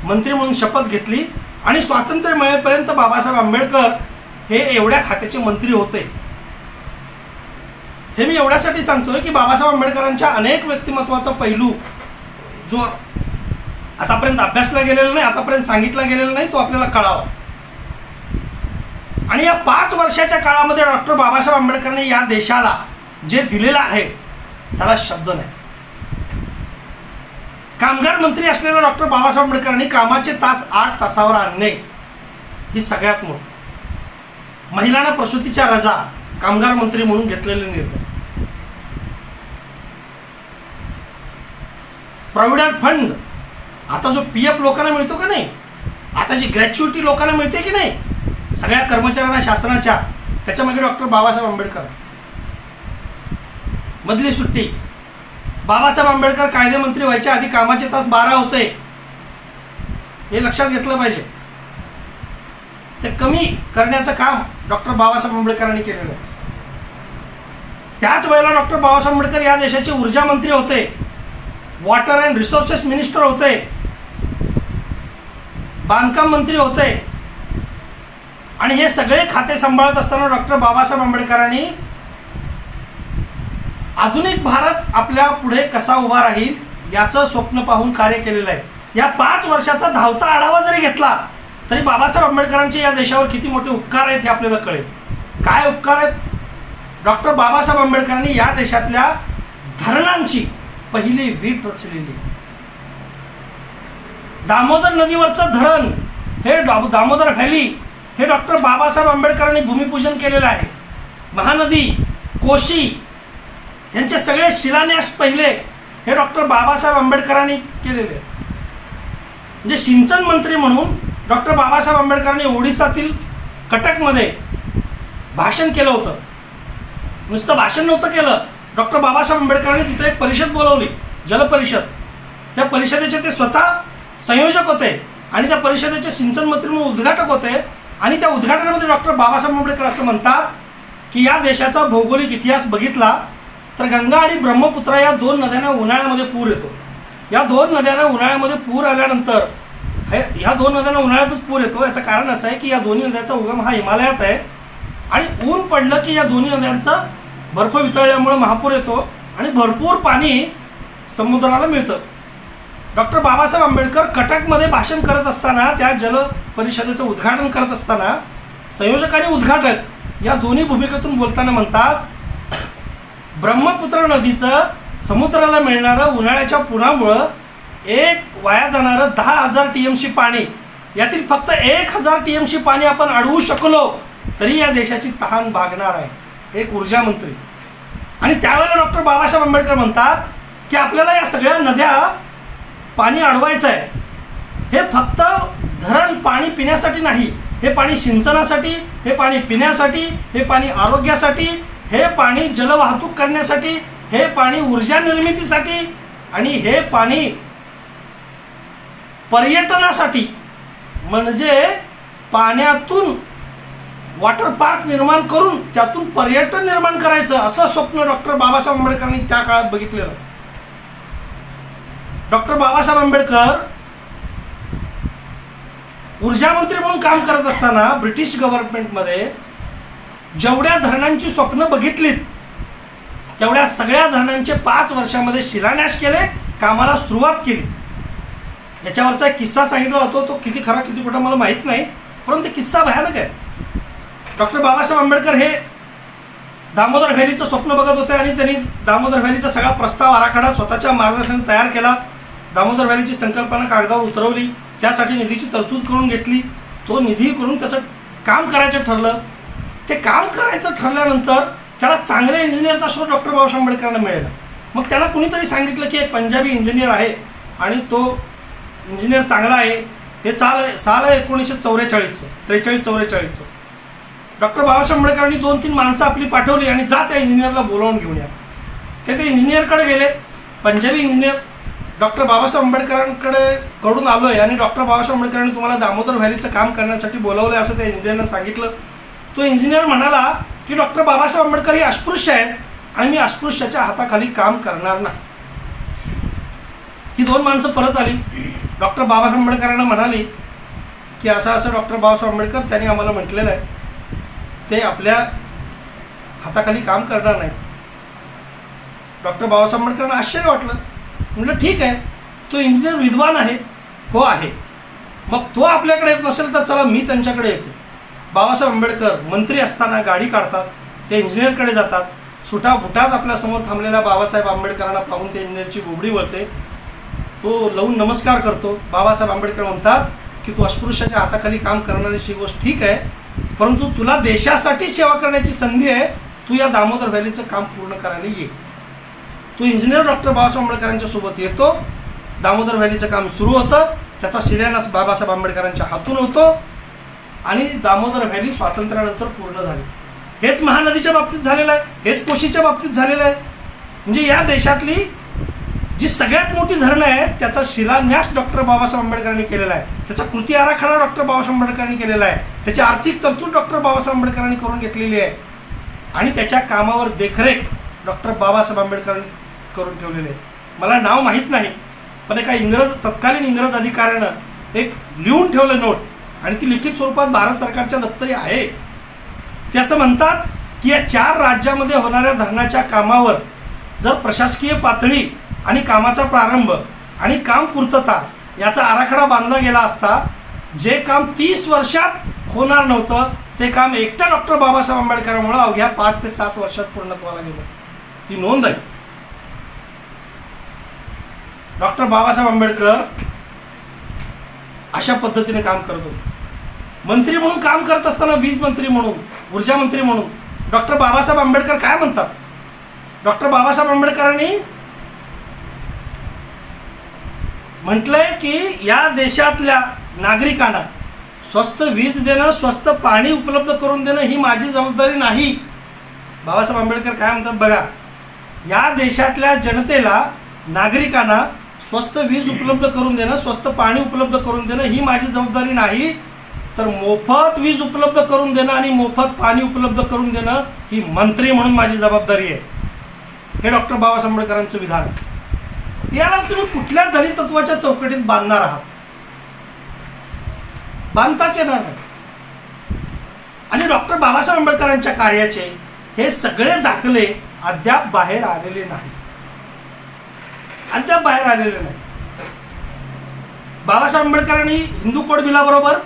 मंत्री म्हणून शपथ घेतली. आणि स्वातंत्र्य मिळेपर्यंत बाबासाहेब आंबेडकर हे एवढ्या खात्याचे मंत्री होते. हे मी एवढ्यासाठी सांगतोय की बाबासाहेब आंबेडकरांच्या अनेक व्यक्तिमत्वाचा पैलू जो आतापर्यंत अभ्यासला गेलेला नाही, आतापर्यंत सांगितला गेलेला नाही, तो आपल्याला कळावा. आणि या 5 वर्षाच्या काळामध्ये डॉक्टर बाबासाहेब आंबेडकरांनी या देशाला जे दिलेलं आहे त्याला शब्द नाही. कामगार मंत्री असलेल्या डॉक्टर बाबासाहेब आंबेडकरांनी कामाचे तास 8 तासावर आणणे ही सगळ्यात मोठी. महिलांना प्रसूतीच्या रजा कामगार मंत्री म्हणून घेतलेले निर्णय. प्रॉव्हिडंट फंड आता जो पीएफ लोकांना मिळतो का नाही, आता जी ग्रॅच्युइटी लोकांना मिळते की नाही सगळ्या कर्मचाऱ्यांना शासनाच्या, त्याच्यामागे डॉक्टर बाबासाहेब आंबेडकर. मधली सुट्टी बाबासाहेब आंबेडकर कायदेमंत्री व्हायच्या आधी कामाचे तास 12 होते. हे लक्षात घेतलं पाहिजे. ते कमी करण्याचं काम डॉक्टर बाबासाहेब आंबेडकरांनी केलेलं आहे. त्याच वेळेला डॉक्टर बाबासाहेब आंबेडकर या देशाचे ऊर्जा मंत्री होते, वॉटर अँड रिसोर्सेस मिनिस्टर होते, बांधकाम मंत्री होते. आणि हे सगळे खाते सांभाळत असताना डॉक्टर बाबासाहेब आंबेडकरांनी आधुनिक भारत आपल्या पुढे कसा उभा राहील याचं स्वप्न पाहून कार्य केलेलं आहे. या 5 वर्षाचा धावता आढावा जरी घेतला तरी बाबासाहेब आंबेडकरांचे या देशावर किती मोठे उपकार आहेत हे आपल्याला कळेल. काय उपकार आहेत? डॉक्टर बाबासाहेब आंबेडकरांनी या देशातल्या धरणांची पहिली वीट रचलेली. दामोदर नदीवरचं धरण हे दामोदर व्हॅली हे डॉक्टर बाबासाहेब आंबेडकरांनी भूमिपूजन केलेलं आहे. महानदी, कोशी यांचे सगळे शिलान्यास पहिले हे डॉक्टर बाबासाहेब आंबेडकरांनी केलेले. म्हणजे सिंचन मंत्री म्हणून डॉक्टर बाबासाहेब आंबेडकरांनी ओडिसातील कटकमध्ये भाषण केलं होतं. नुसतं भाषण नव्हतं केलं, डॉक्टर बाबासाहेब आंबेडकरांनी तिथे एक परिषद बोलवली, जलपरिषद. त्या परिषदेचे ते स्वतः संयोजक होते आणि त्या परिषदेचे सिंचन मंत्री म्हणून उद्घाटक होते. आणि त्या उद्घाटनामध्ये डॉक्टर बाबासाहेब आंबेडकर असं म्हणतात की या देशाचा भौगोलिक इतिहास बघितला तर गंगा आणि ब्रह्मपुत्रा या 2 नद्यांना उन्हाळ्यामध्ये पूर येतो. या 2 नद्यांना उन्हाळ्यामध्ये पूर आल्यानंतर ह्या 2 नद्यांना उन्हाळ्यातच पूर येतो. याचं कारण असं आहे की या दोन्ही नद्यांचा उगम हा हिमालयात आहे आणि ऊन पडलं की या दोन्ही नद्यांचा बर्फ वितळल्यामुळे महापूर येतो आणि भरपूर पाणी समुद्राला मिळतं. डॉक्टर बाबासाहेब आंबेडकर कटकमध्ये भाषण करत असताना, त्या जल परिषदेचं उद्घाटन करत असताना संयोजक आणि उद्घाटक या दोन्ही भूमिकेतून बोलताना म्हणतात, ब्रह्मपुत्र नदीचं समुद्राला मिळणारं उन्हाळ्याच्या पुरामुळं एक वाया जाणारं 10,000 TMC पाणी, यातील फक्त 1,000 TMC पाणी आपण अडवू शकलो तरी या देशाची तहान भागणार आहे, एक ऊर्जा मंत्री. आणि त्यावेळेला डॉक्टर बाबासाहेब आंबेडकर म्हणतात की आपल्याला या सगळ्या नद्या पाणी अडवायचं आहे. हे फक्त धरण पाणी पिण्यासाठी नाही, हे पाणी सिंचनासाठी, हे पाणी पिण्यासाठी, हे पाणी आरोग्यासाठी, हे पाणी जलवाहतूक करण्यासाठी, हे पाणी ऊर्जा निर्मितीसाठी आणि हे पाणी पर्यटनासाठी, म्हणजे पाण्यातून वॉटर पार्क निर्माण करून त्यातून पर्यटन निर्माण करायचं असं स्वप्न डॉक्टर बाबासाहेब आंबेडकरांनी त्या काळात बघितलेलं. डॉक्टर बाबासाहेब आंबेडकर ऊर्जा मंत्री म्हणून काम करत असताना ब्रिटिश गव्हर्नमेंटमध्ये जेवढ्या धरणांची स्वप्न बघितलीत तेवढ्या सगळ्या धरणांचे 5 वर्षामध्ये शिलान्यास केले, कामाला सुरुवात केली. याच्यावरचा एक किस्सा सांगितला होता, तो किती खरा किती खोटा मला माहीत नाही, परंतु किस्सा भयानक आहे. डॉक्टर बाबासाहेब आंबेडकर हे दामोदर व्हॅलीचं स्वप्न बघत होते आणि त्यांनी दामोदर व्हॅलीचा सगळा प्रस्ताव आराखडा स्वतःच्या मार्गदर्शनाने तयार केला. दामोदर व्हॅलीची संकल्पना कागदावर उतरवली, त्यासाठी निधीची तरतूद करून घेतली. तो निधी करून त्याचं काम करायचं ठरलं. ते काम करायचं ठरल्यानंतर त्याला चांगल्या इंजिनियरचा शोध डॉक्टर बाबासाहेब आंबेडकरांना मिळाला. मग त्याला कुणीतरी सांगितलं की एक पंजाबी इंजिनियर आहे आणि तो इंजिनियर चांगला आहे. हे साल आहे 1944चं, 43-44चं. डॉक्टर बाबासाहेब आंबेडकरांनी 2-3 माणसं आपली पाठवली आणि जा त्या इंजिनियरला बोलावून घेऊन या. ते इंजिनियरकडे गेले. पंजाबी इंजिनियर डॉक्टर बाबासाहेब आंबेडकरांकडे कडून आलो आहे आणि डॉक्टर बाबासाहेब आंबेडकरांनी तुम्हाला दामोदर व्हॅलीचं काम करण्यासाठी बोलावलं आहे असं त्या इंजिनियरनं सांगितलं. तो इंजिनियर म्हणाला की डॉक्टर बाबासाहेब आंबेडकर हे अस्पृश्य आहेत आणि मी अस्पृश्याच्या हाताखाली काम करणार नाही. ही 2 माणसं परत आली. डॉक्टर बाबासाहेब आंबेडकरांना म्हणाली की असं डॉक्टर बाबासाहेब आंबेडकर त्यांनी आम्हाला म्हटलेलं आहे, ते आपल्या हाताखाली काम करणार नाही. डॉक्टर बाबासाहेब आंबेडकरांना आश्चर्य वाटलं. म्हटलं ठीक आहे, तो इंजिनियर विद्वान आहे. हो आहे. मग तो आपल्याकडे येत नसेल तर चला मी त्यांच्याकडे येतो. बाबासाहेब आंबेडकर मंत्री असताना गाडी काढतात, ते इंजिनियरकडे जातात. सुटाबुटात आपल्यासमोर थांबलेल्या बाबासाहेब आंबेडकरांना पाहून ते इंजिनियरची बोबडी वळते. तो लावून नमस्कार करतो. बाबासाहेब आंबेडकर म्हणतात की तू अस्पृश्याच्या हाताखाली काम करणारीची गोष्ट ठीक आहे, परंतु तुला देशासाठी सेवा करण्याची संधी आहे. तू या दामोदर व्हॅलीचं काम पूर्ण करायला ये. तो इंजिनियर डॉक्टर बाबासाहेब आंबेडकरांच्या सोबत येतो. दामोदर व्हॅलीचं काम सुरू होतं. त्याचा शिलान्यास बाबासाहेब आंबेडकरांच्या हातून होतो आणि दामोदर व्हॅली स्वातंत्र्यानंतर पूर्ण झाली. हेच महानदीच्या बाबतीत झालेलं आहे, हेच कोशीच्या बाबतीत झालेलं आहे. म्हणजे या देशातली जी सगळ्यात मोठी धरणं आहे त्याचा शिलान्यास डॉक्टर बाबासाहेब आंबेडकरांनी केलेला आहे. त्याचा कृती आराखडा डॉक्टर बाबासाहेब आंबेडकरांनी केलेला आहे. त्याची आर्थिक तरतूद डॉक्टर बाबासाहेब आंबेडकरांनी करून घेतलेली आहे आणि त्याच्या कामावर देखरेख डॉक्टर बाबासाहेब आंबेडकरांनी करून ठेवलेले आहे. मला नाव माहीत नाही, पण एका तत्कालीन इंग्रज अधिकाऱ्यानं एक लिहून ठेवलं नोट आणि ती लिखित स्वरूपात भारत सरकारच्या दप्तरी आहे. ते असं म्हणतात की या 4 राज्यामध्ये होणाऱ्या धरणाच्या कामावर जर प्रशासकीय पातळी आणि कामाचा प्रारंभ आणि काम पूर्तता याचा आराखडा बांधला गेला असता जे काम 30 वर्षात होणार नव्हतं ते काम एकट्या डॉक्टर बाबासाहेब आंबेडकरांमुळे अवघ्या 5 ते 7 वर्षात पूर्णत्वाला गेलं. ही नोंद आहे. डॉक्टर बाबासाहेब आंबेडकर अशा पद्धतीने काम करत होते. मंत्री म्हणून काम करत असताना, वीज मंत्री म्हणून, ऊर्जा मंत्री म्हणून डॉक्टर बाबासाहेब आंबेडकर काय म्हणतात? डॉक्टर बाबासाहेब आंबेडकरांनी म्हटलंय की या देशातल्या नागरिकांना स्वस्त वीज देणं, स्वस्त पाणी उपलब्ध करून देणं ही माझी जबाबदारी नाही. बाबासाहेब आंबेडकर काय म्हणतात बघा, या देशातल्या जनतेला, नागरिकांना स्वस्त वीज उपलब्ध करून देणं, स्वस्त पाणी उपलब्ध करून देणं ही माझी जबाबदारी नाही, तर मोफत वीज उपलब्ध करून देणं आणि मोफत पाणी उपलब्ध करून देणं ही मंत्री म्हणून माझी जबाबदारी आहे. हे डॉक्टर बाबासाहेब आंबेडकरांचं विधान आहे. याला तुम्ही कुठल्या दलितत्वाच्या चौकटीत बांधणार आहात? बांधताच येणार नाही. आणि डॉक्टर बाबासाहेब आंबेडकरांच्या कार्याचे हे सगळे दाखले अद्याप बाहेर आलेले नाही. अद्याप बाहेर आलेले नाही. बाबासाहेब आंबेडकरांनी हिंदू कोड बिलाबरोबर,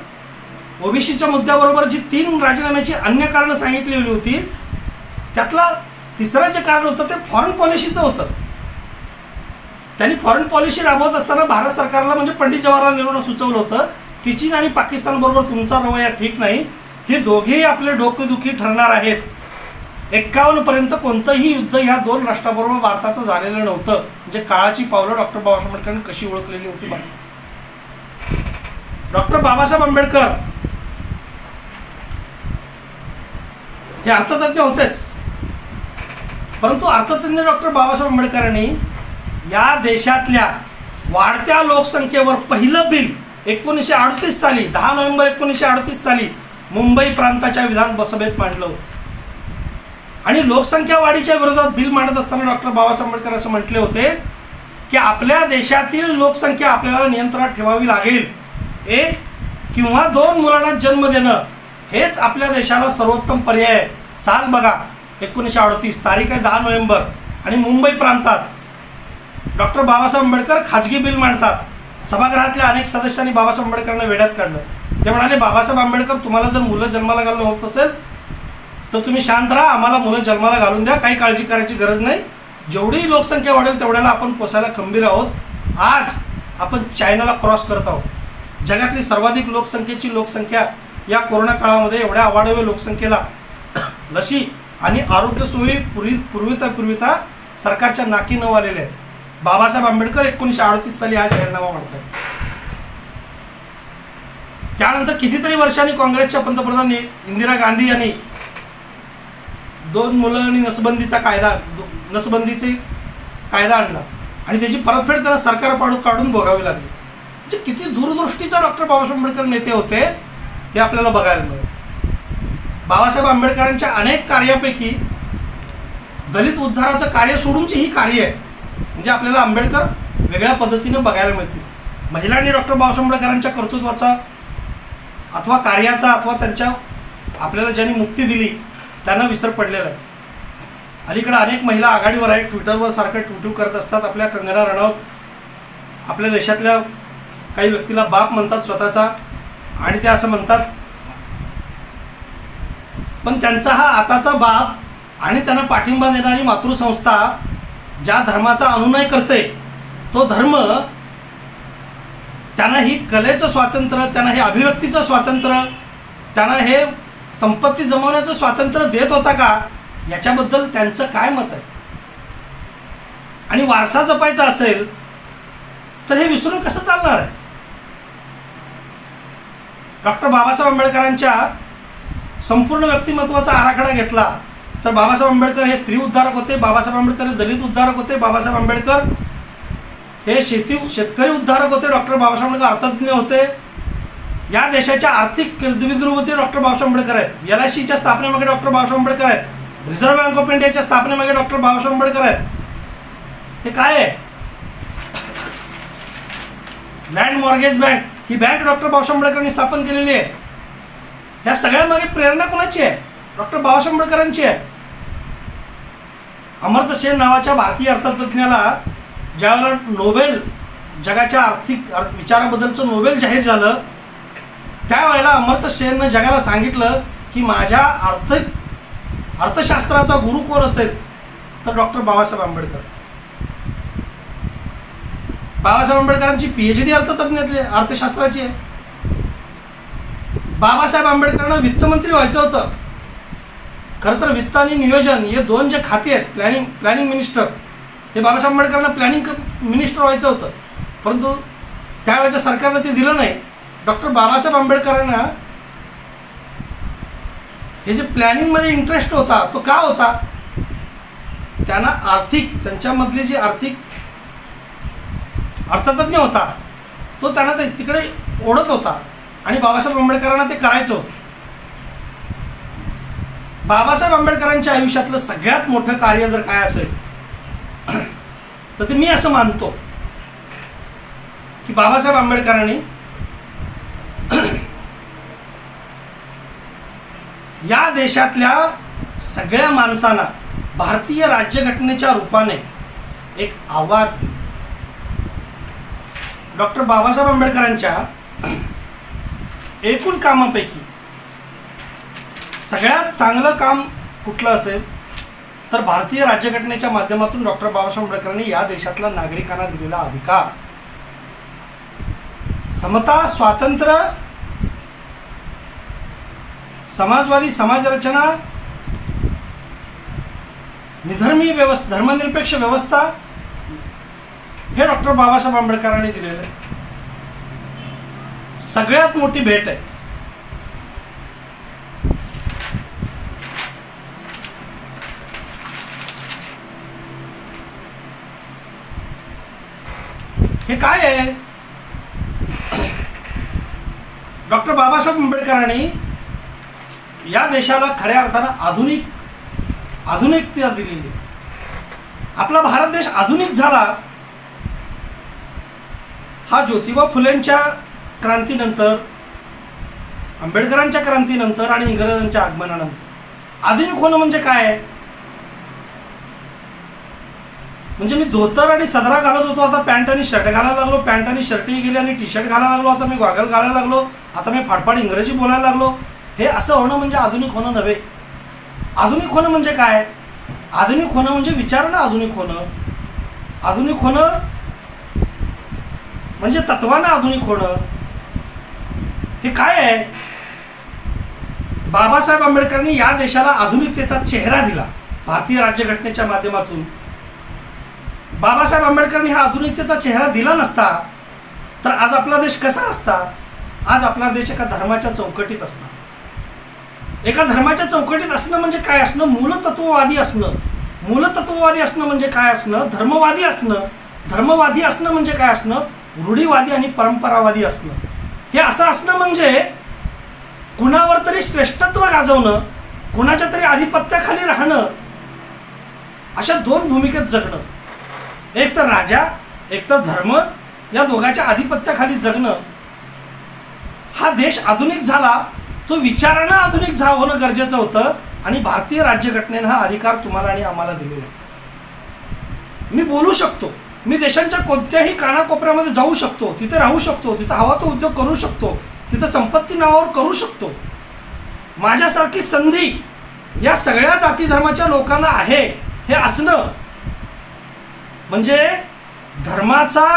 ओबीसीच्या मुद्द्याबरोबर जी 3 राजीनाम्याची अन्य कारणं सांगितलेली होती त्यातला 3रं जे कारण होतं ते फॉरेन पॉलिसीचं होतं. त्यांनी फॉरेन पॉलिसी राबवत असताना भारत सरकारला म्हणजे पंडित जवाहरलाल नेहरूंना सुचवलं होतं की चीन आणि पाकिस्तान बरोबर तुमचा रवैया ठीक नाही, हे दोघेही आपले डोकेदुखी ठरणार आहेत. 51 पर्यंत कोणतंही युद्ध ह्या दोन राष्ट्राबरोबर भारताचं झालेलं नव्हतं. म्हणजे काळाची पावलं डॉक्टर बाबासाहेब आंबेडकरांनी कशी ओळखलेली होती बघा. डॉक्टर बाबासाहेब आंबेडकर हे अर्थतज्ञ होतेच, परंतु अर्थतज्ञ डॉक्टर बाबासाहेब आंबेडकरांनी या देशातल्या वाढत्या लोकसंख्येवर पहिलं बिल 1938 साली 10 नोव्हेंबर 1938 साली मुंबई प्रांताच्या विधानसभेत मांडलं. आणि लोकसंख्या वाढीच्या विरोधात बिल मांडत असताना डॉक्टर बाबासाहेब आंबेडकर असं म्हटले होते की आपल्या देशातील लोकसंख्या आपल्याला नियंत्रणात ठेवावी लागेल. 1 किंवा 2 मुलांना जन्म देणं हेच आपल्या देशाला सर्वोत्तम पर्याय आहे. साल बघा 1938, तारीख आहे 10 नोव्हेंबर, आणि मुंबई प्रांतात डॉक्टर बाबासाहेब आंबेडकर खाजगी बिल मांडतात. सभागृहातल्या अनेक सदस्यांनी बाबासाहेब आंबेडकरांना वेड्यात काढलं. ते म्हणाले, बाबासाहेब आंबेडकर, तुम्हाला जर मुलं जन्माला घालणं होत असेल तर तुम्ही शांत राहा, आम्हाला मुलं जन्माला घालून द्या, काही काळजी करायची गरज नाही. जेवढी लोकसंख्या वाढेल तेवढ्याला आपण पोसायला खंबीर आहोत. आज आपण चायनाला क्रॉस करत आहोत. जगातली सर्वाधिक लोकसंख्या या कोरोना काळामध्ये एवढ्या अवाढव्य लोकसंख्येला लशी आणि आरोग्य सोयी पूर्विता सरकारच्या नाकी नऊ आलेले आहेत. बाबासाहेब आंबेडकर 1938 साली हा जाहीरनामा मांडतात. त्यानंतर कितीतरी वर्षांनी काँग्रेसच्या पंतप्रधान इंदिरा गांधी यांनी 2 मुलं आणि नसबंदीचा कायदा आणला आणि त्याची परतफेड त्यांना सरकार काढून भोगावी लागली. म्हणजे किती दूरदृष्टीचा डॉक्टर बाबासाहेब आंबेडकर नेते होते हे आपल्याला बघायला मिळेल. बाबासाहेब आंबेडकरांच्या अनेक कार्यापैकी दलित उद्धाराचं कार्य सोडूनची ही कार्य आहे. म्हणजे आपल्याला आंबेडकर वेगळ्या पद्धतीने बघायला मिळतील. महिलांनी डॉक्टर बाबासाहेब आंबेडकरांच्या कर्तृत्वाचा अथवा कार्याचा अथवा त्यांच्या आपल्याला ज्यांनी मुक्ती दिली त्यांना विसर पडलेला आहे. अलीकडे अनेक महिला आघाडीवर आहेत, ट्विटरवर सारखं ट्विट करत असतात. आपल्या कंगना रनौत आपल्या देशातल्या काही व्यक्तीला बाप म्हणतात स्वतःचा, आणि ते असं म्हणतात, पण त्यांचा हा आताचा बाप आणि त्यांना पाठिंबा देणारी मातृसंस्था ज्या धर्माचा अनुनय करते तो धर्म त्यांना ही कलेचं स्वातंत्र्य, त्यांना हे अभिव्यक्तीचं स्वातंत्र्य, त्यांना हे संपत्ती जमवण्याचं स्वातंत्र्य देत होता का, याच्याबद्दल त्यांचं काय मत आहे. आणि वारसा जपायचा असेल तर हे विसरून कसं चालणार आहे. डॉक्टर बाबासाहेब आंबेडकरांच्या संपूर्ण व्यक्तिमत्वाचा आराखडा घेतला तर बाबासाहेब आंबेडकर हे स्त्री उद्धारक होते, बाबासाहेब आंबेडकर हे दलित उद्धारक होते, बाबासाहेब आंबेडकर हे शेतकरी उद्धारक होते, डॉक्टर बाबासाहेब आंबेडकर अर्थतज्ञ होते, या देशाच्या आर्थिक कीर्तिविद्रू होते डॉक्टर बाबासाहेब आंबेडकर आहेत, LICच्या स्थापनेमागे डॉक्टर बाबासाहेब आंबेडकर आहेत, रिझर्व्ह बँक ऑफ इंडियाच्या स्थापनेमागे डॉक्टर बाबासाहेब आंबेडकर आहेत. हे काय आहे, लँड मॉर्गेज बँक ही बँक डॉक्टर बाबासाहेब आंबेडकरांनी स्थापन केलेली आहे. या सगळ्यांमागे प्रेरणा कोणाची आहे, डॉक्टर बाबासाहेब आंबेडकरांची आहे. अमर्त्य सेन नावाच्या भारतीय अर्थतज्ञाला ज्यावेळेला नोबेल जगाच्या आर्थिक विचाराबद्दलचं नोबेल जाहीर झालं त्यावेळेला अमर्त्य सेननं जगाला सांगितलं की माझ्या अर्थशास्त्राचा गुरु कोण असेल तर डॉक्टर बाबासाहेब आंबेडकर. बाबासाहेब आंबेडकरांची PhD अर्थतज्ञातली अर्थशास्त्राची आहे. बाबासाहेब आंबेडकरांना वित्तमंत्री व्हायचं होतं. खरं तर वित्त आणि नियोजन हे 2 जे खाते आहेत, प्लॅनिंग मिनिस्टर, हे बाबासाहेब आंबेडकरांना प्लॅनिंग मिनिस्टर व्हायचं होतं, परंतु त्यावेळेच्या सरकारनं ते दिलं नाही. डॉक्टर बाबासाहेब आंबेडकरांना हे जे प्लॅनिंगमध्ये इंटरेस्ट होता तो का होता, त्यांना त्यांच्यामधले जे अर्थतज्ञ होता तो त्यांना तिकडे ओढत होता आणि बाबासाहेब आंबेडकरांना ते करायचं होतं. बाबासाहेब आंबेडकरांच्या आयुष्यातलं सगळ्यात मोठं कार्य जर काय असेल तर ते मी असं मानतो की बाबासाहेब आंबेडकरांनी या देशातल्या सगळ्या माणसांना भारतीय राज्यघटनेच्या रूपाने एक आवाज दिला. डॉक्टर बाबासाहेब आंबेडकरांच्या एकूण कामापैकी सगळ्यात चांगलं काम कुठलं असेल तर भारतीय राज्यघटनेच्या माध्यमातून डॉक्टर बाबासाहेब आंबेडकरांनी या देशातल्या नागरिकांना दिलेला अधिकार, समता, स्वातंत्र्य, समाजवादी समाजरचना, निधर्मी व्यवस्था, धर्मनिरपेक्ष व्यवस्था, हे डॉक्टर बाबासाहेब आंबेडकरांनी दिलेलं आहे. सगळ्यात मोठी भेट आहे. हे काय आहे? डॉक्टर बाबासाहेब आंबेडकरांनी या देशाला खऱ्या अर्थानं आधुनिकता दिलेली. आपला भारत देश आधुनिक झाला हा ज्योतिबा फुलेंच्या क्रांतीनंतर, आंबेडकरांच्या क्रांतीनंतर आणि इंग्रजांच्या आगमनानंतर. आधुनिक होणं म्हणजे काय? म्हणजे मी धोतर आणि सदरा घालत होतो, आता पॅन्ट आणि शर्ट घालायला लागलो, पॅन्ट आणि शर्टही गेली आणि टी शर्ट घालायला लागलो, आता मी गॉगल घालायला लागलो, आता मी फाडफाड इंग्रजी बोलायला लागलो. हे असं होणं म्हणजे आधुनिक होणं नव्हे. आधुनिक होणं म्हणजे काय? आधुनिक होणं म्हणजे विचारणं आधुनिक होणं. आधुनिक होणं म्हणजे तत्वानं आधुनिक होणं. हे काय आहे? बाबासाहेब आंबेडकरांनी या देशाला आधुनिकतेचा चेहरा दिला भारतीय राज्यघटनेच्या माध्यमातून. बाबासाहेब आंबेडकरांनी हा आधुनिकतेचा चेहरा दिला नसता तर आज आपला देश कसा असता? आज आपला देश एका धर्माच्या चौकटीत असता. एका धर्माच्या चौकटीत असणं म्हणजे काय असणं? मूलतत्ववादी असणं. मूलतत्ववादी असणं म्हणजे काय असणं? धर्मवादी असणं. धर्मवादी असणं म्हणजे काय असणं? रूढीवादी आणि परंपरावादी असणं. हे असं असणं म्हणजे कुणावर तरी श्रेष्ठत्व गाजवणं, कुणाच्या तरी आधिपत्याखाली राहणं, अशा दोन भूमिकेत जगणं. एक तर राजा, एक तर धर्म, या दोघांच्या आधिपत्याखाली जगणं. हा देश आधुनिक झाला, तो विचारानं आधुनिक होणं गरजेचं होतं आणि भारतीय राज्यघटनेनं हा अधिकार तुम्हाला आणि आम्हाला दिलेला आहे. मी बोलू शकतो, मी देशांच्या कोणत्याही कानाकोपऱ्यामध्ये जाऊ शकतो, तिथे राहू शकतो, तिथं हवा तो उद्योग करू शकतो, तिथं संपत्ती नावावर करू शकतो. माझ्यासारखी संधी या सगळ्या जाती धर्माच्या लोकांना आहे. हे असणं म्हणजे धर्माचा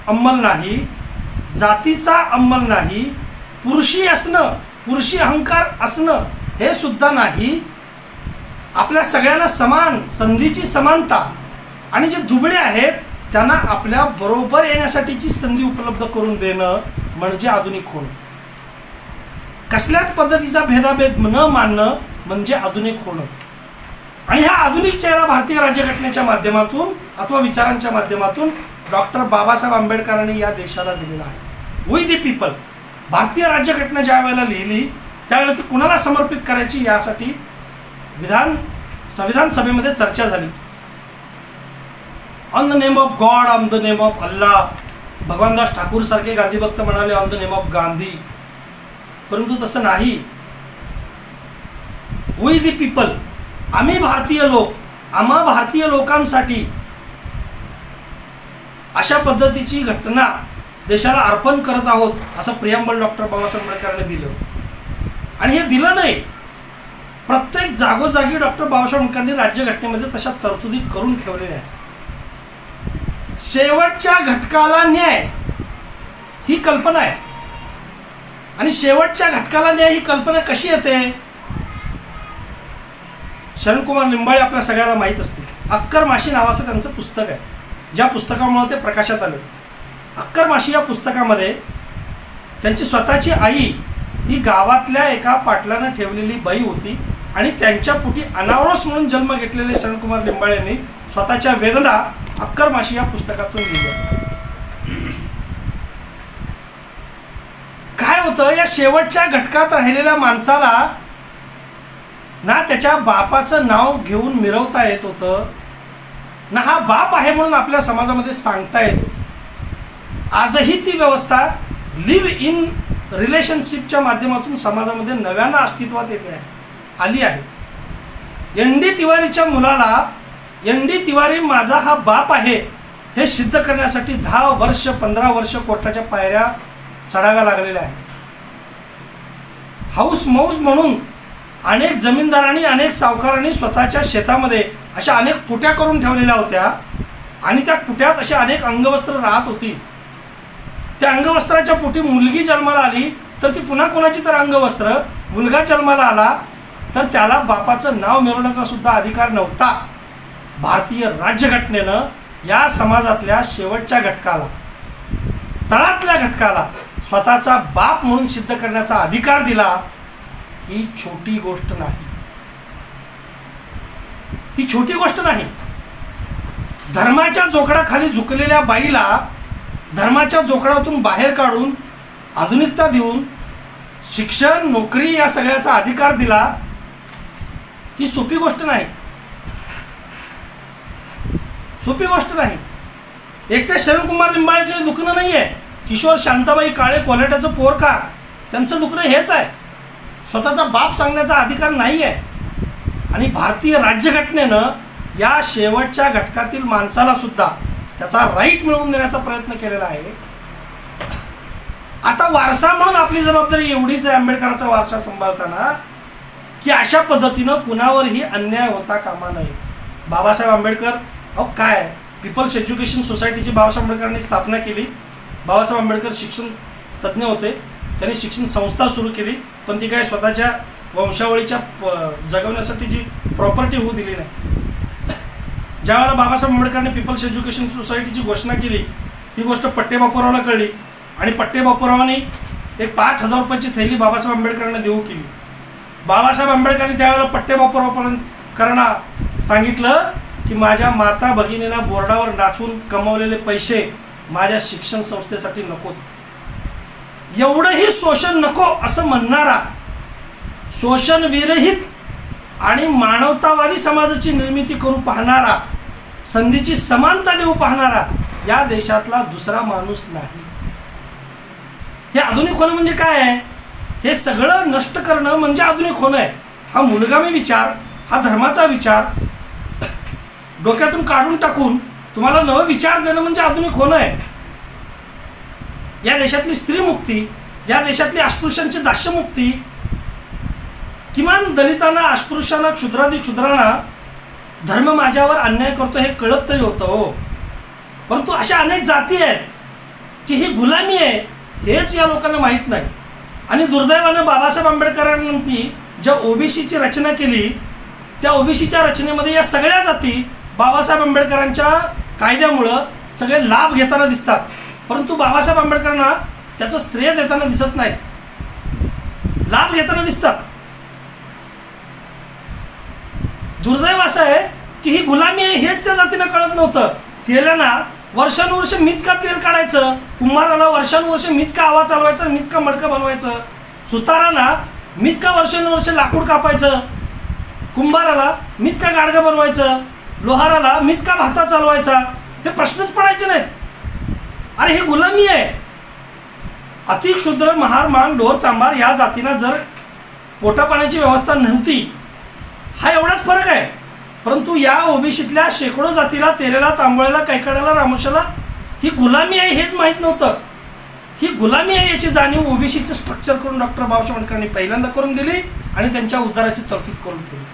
अंमल नाही, जातीचा अंमल नाही, पुरुषी असणं, पुरुषी अहंकार असणं हे सुद्धा नाही. आपल्या सगळ्यांना समान संधीची समानता आणि जे दुबळे आहेत त्यांना आपल्या बरोबर येण्यासाठीची संधी उपलब्ध करून देणं म्हणजे आधुनिक होणं. कसल्याच पद्धतीचा भेदाभेद न मानणं म्हणजे आधुनिक होणं. आणि हा आधुनिक चेहरा भारतीय राज्यघटनेच्या माध्यमातून अथवा विचारांच्या माध्यमातून डॉक्टर बाबासाहेब आंबेडकरांनी या देशाला दिलेला आहे. We the people. भारतीय राज्यघटना ज्या वेळेला लिहिली त्यावेळेला ती कुणाला समर्पित करायची यासाठी संविधान सभेमध्ये चर्चा झाली. On the name of God, on the name of Allah. Bhagwandas Thakur सारखे गांधी भक्त म्हणाले on the name of Gandhi. परंतु तसं नाही. वी दी पीपल, आम्ही भारतीय लोक, आम्हा भारतीय लोकांसाठी अशा पद्धतीची घटना देशाला अर्पण करत आहोत असं प्रियांबल डॉक्टर बाबासाहेब आंबेडकरांनी दिलं. आणि हे दिलं नाही, प्रत्येक जागोजागी डॉक्टर बाबासाहेब आंबेडकरांनी राज्यघटनेमध्ये तशा तरतुदी करून ठेवलेल्या आहेत. शेवटच्या घटकाला न्याय ही कल्पना आहे. आणि शेवटच्या घटकाला न्याय ही कल्पना कशी येते? शरणकुमार लिंबाळे आपल्या सगळ्याला माहीत असते. अक्कर माशी नावाचं त्यांचं पुस्तक आहे, ज्या पुस्तकामुळे ते प्रकाशात आले. अक्कर माशी या पुस्तकामध्ये त्यांची स्वतःची आई ही गावातल्या एका पाटलानं ठेवलेली बाई होती आणि त्यांच्या पोटी अनावरोस म्हणून जन्म घेतलेले शरणकुमार लिंबाळे यांनी स्वतःच्या वेदना अक्कर माशी या पुस्तकातून लिहिल्या. काय होतं, या शेवटच्या घटकात राहिलेल्या माणसाला ना त्याच्या बापाचं नाव घेऊन मिरवता येत होतं, ना हा बाप आहे म्हणून आपल्या समाजामध्ये सांगता येत होतं. आजही ती व्यवस्था लिव्ह इन रिलेशनशिपच्या माध्यमातून समाजामध्ये नव्यानं अस्तित्वात येते आहे, आली आहे. एन.डी. तिवारीच्या मुलाला एन.डी. तिवारी माझा हा बाप आहे हे सिद्ध करण्यासाठी 10 वर्ष 15 वर्ष कोर्टाच्या पायऱ्या चढाव्या लागलेल्या आहेत. हाऊस मौज म्हणून अनेक जमीनदारांनी, अनेक सावकारांनी स्वतःच्या शेतामध्ये अशा अनेक कुट्या करून ठेवलेल्या होत्या आणि त्या कुट्यात अशी अनेक अंगवस्त्र राहत होती. त्या अंगवस्त्राच्या पोटी मुलगी जन्माला आली तर ती पुन्हा कोणाची तर अंगवस्त्र. मुलगा जन्माला आला तर त्याला बापाचं नाव मिळवण्याचा सुद्धा अधिकार नव्हता. भारतीय राज्यघटनेनं या समाजातल्या शेवटच्या घटकाला, तळातल्या घटकाला स्वतःचा बाप म्हणून सिद्ध करण्याचा अधिकार दिला. ही छोटी गोष्ट नाही, ही छोटी गोष्ट नाही. धर्माच्या जोखडाखाली झुकलेल्या बाईला धर्माच्या जोखडातून बाहेर काढून आधुनिकता देऊन शिक्षण, नोकरी या सगळ्याचा अधिकार दिला. ही सोपी गोष्ट नाही, सोपी गोष्ट नाही. एकट्या शरणकुमार लिंबाळेचे दुखणं नाही आहे. किशोर शांताबाई काळे कोल्हाट्याचं पोरकार, त्यांचं दुखणं हेच आहे. स्वतःचा बाप सांगण्याचा अधिकार नाही आहे. आणि भारतीय राज्यघटनेनं या शेवटच्या घटकातील माणसाला सुद्धा त्याचा राईट मिळवून देण्याचा प्रयत्न केलेला आहे. आता वारसा म्हणून आपली जबाबदारी एवढीच आहे आंबेडकरांचा वारसा सांभाळताना, की अशा पद्धतीनं कुणावरही अन्याय होता कामा नये. बाबासाहेब आंबेडकर काय पीपल्स एज्युकेशन सोसायटीची बाबासाहेब आंबेडकरांनी स्थापना केली. बाबासाहेब आंबेडकर शिक्षण तज्ज्ञ होते. त्यांनी शिक्षण संस्था सुरू केली, पण ती काय स्वतःच्या वंशावळीच्या जगवण्यासाठी जी प्रॉपर्टी होऊ दिली नाही. ज्यावेळेला बाबासाहेब आंबेडकरांनी पीपल्स एज्युकेशन सोसायटीची घोषणा केली, ही गोष्ट पट्टेबापूरावला कळली आणि पट्टेबापूरावांनी एक 5,000 रुपयाची थैली बाबासाहेब आंबेडकरांना देऊ केली. बाबासाहेब आंबेडकरांनी त्यावेळेला पट्टेबापूरावांना सांगितलं की माझ्या माता भगिनींना बोर्डावर नाचवून कमवलेले पैसे माझ्या शिक्षण संस्थेसाठी नको. एवढंही शोषण नको असं म्हणणारा, शोषण विरहित आणि मानवतावादी समाजाची निर्मिती करू पाहणारा, संधीची समानता देऊ पाहणारा या देशातला दुसरा माणूस नाही. हे आधुनिक होणं म्हणजे काय आहे? हे सगळं नष्ट करणं म्हणजे आधुनिक होणं आहे. हा मूलगामी विचार, हा धर्माचा विचार डोक्यातून काढून टाकून तुम्हाला नवं विचार देणं म्हणजे आधुनिक होणं आहे. या देशातली स्त्री मुक्ती, या देशातली अस्पृश्यांची दास्यमुक्ती, किमान दलितांना, अस्पृश्यांना, क्षुद्रांना धर्म माझ्यावर अन्याय करतो हे कळत तरी होतं हो. परंतु अशा अनेक जाती आहेत की ही गुलामी आहे हेच या लोकांना माहीत नाही. आणि दुर्दैवानं बाबासाहेब आंबेडकरांनी ज्या ओबीसीची रचना केली, त्या ओबीसीच्या रचनेमध्ये या सगळ्या जाती बाबासाहेब आंबेडकरांच्या कायद्यामुळं सगळे लाभ घेताना दिसतात, परंतु बाबासाहेब आंबेडकरांना त्याचं श्रेय देताना दिसत नाही, लाभ घेताना दिसतात. दुर्दैव असं आहे की ही गुलामी आहे हेच त्या जातीला कळत नव्हतं. तेलांना वर्षानुवर्ष मीच का तेल काढायचं, कुंभाराला वर्षानुवर्ष मीच का आवा चालवायचं, मीच का मडकं बनवायचं, सुतारांना मीच का वर्षानुवर्ष लाकूड कापायचं, कुंभाराला मीच का गाडगं बनवायचं, लोहाराला मीच का भाता चालवायचा, हे प्रश्नच पडायचे नाहीत. अरे ही गुलामी आहे. अतिक्षुद्र, महार, मान, ढोर, चांभार या जातींना जर पोटापाण्याची व्यवस्था नव्हती, हा एवढाच फरक आहे. परंतु या ओबीसीतल्या शेकडो जातीला, तेरेला, तांबळेला, कैकाड्याला, रामोशाला ही गुलामी आहे हेच माहीत नव्हतं. ही गुलामी आहे याची जाणीव ओबीसीचं स्ट्रक्चर करून डॉक्टर बाबासाहेब आंबेडकरांनी पहिल्यांदा करून दिली आणि त्यांच्या उद्धाराची तरतूद करून ठेवली.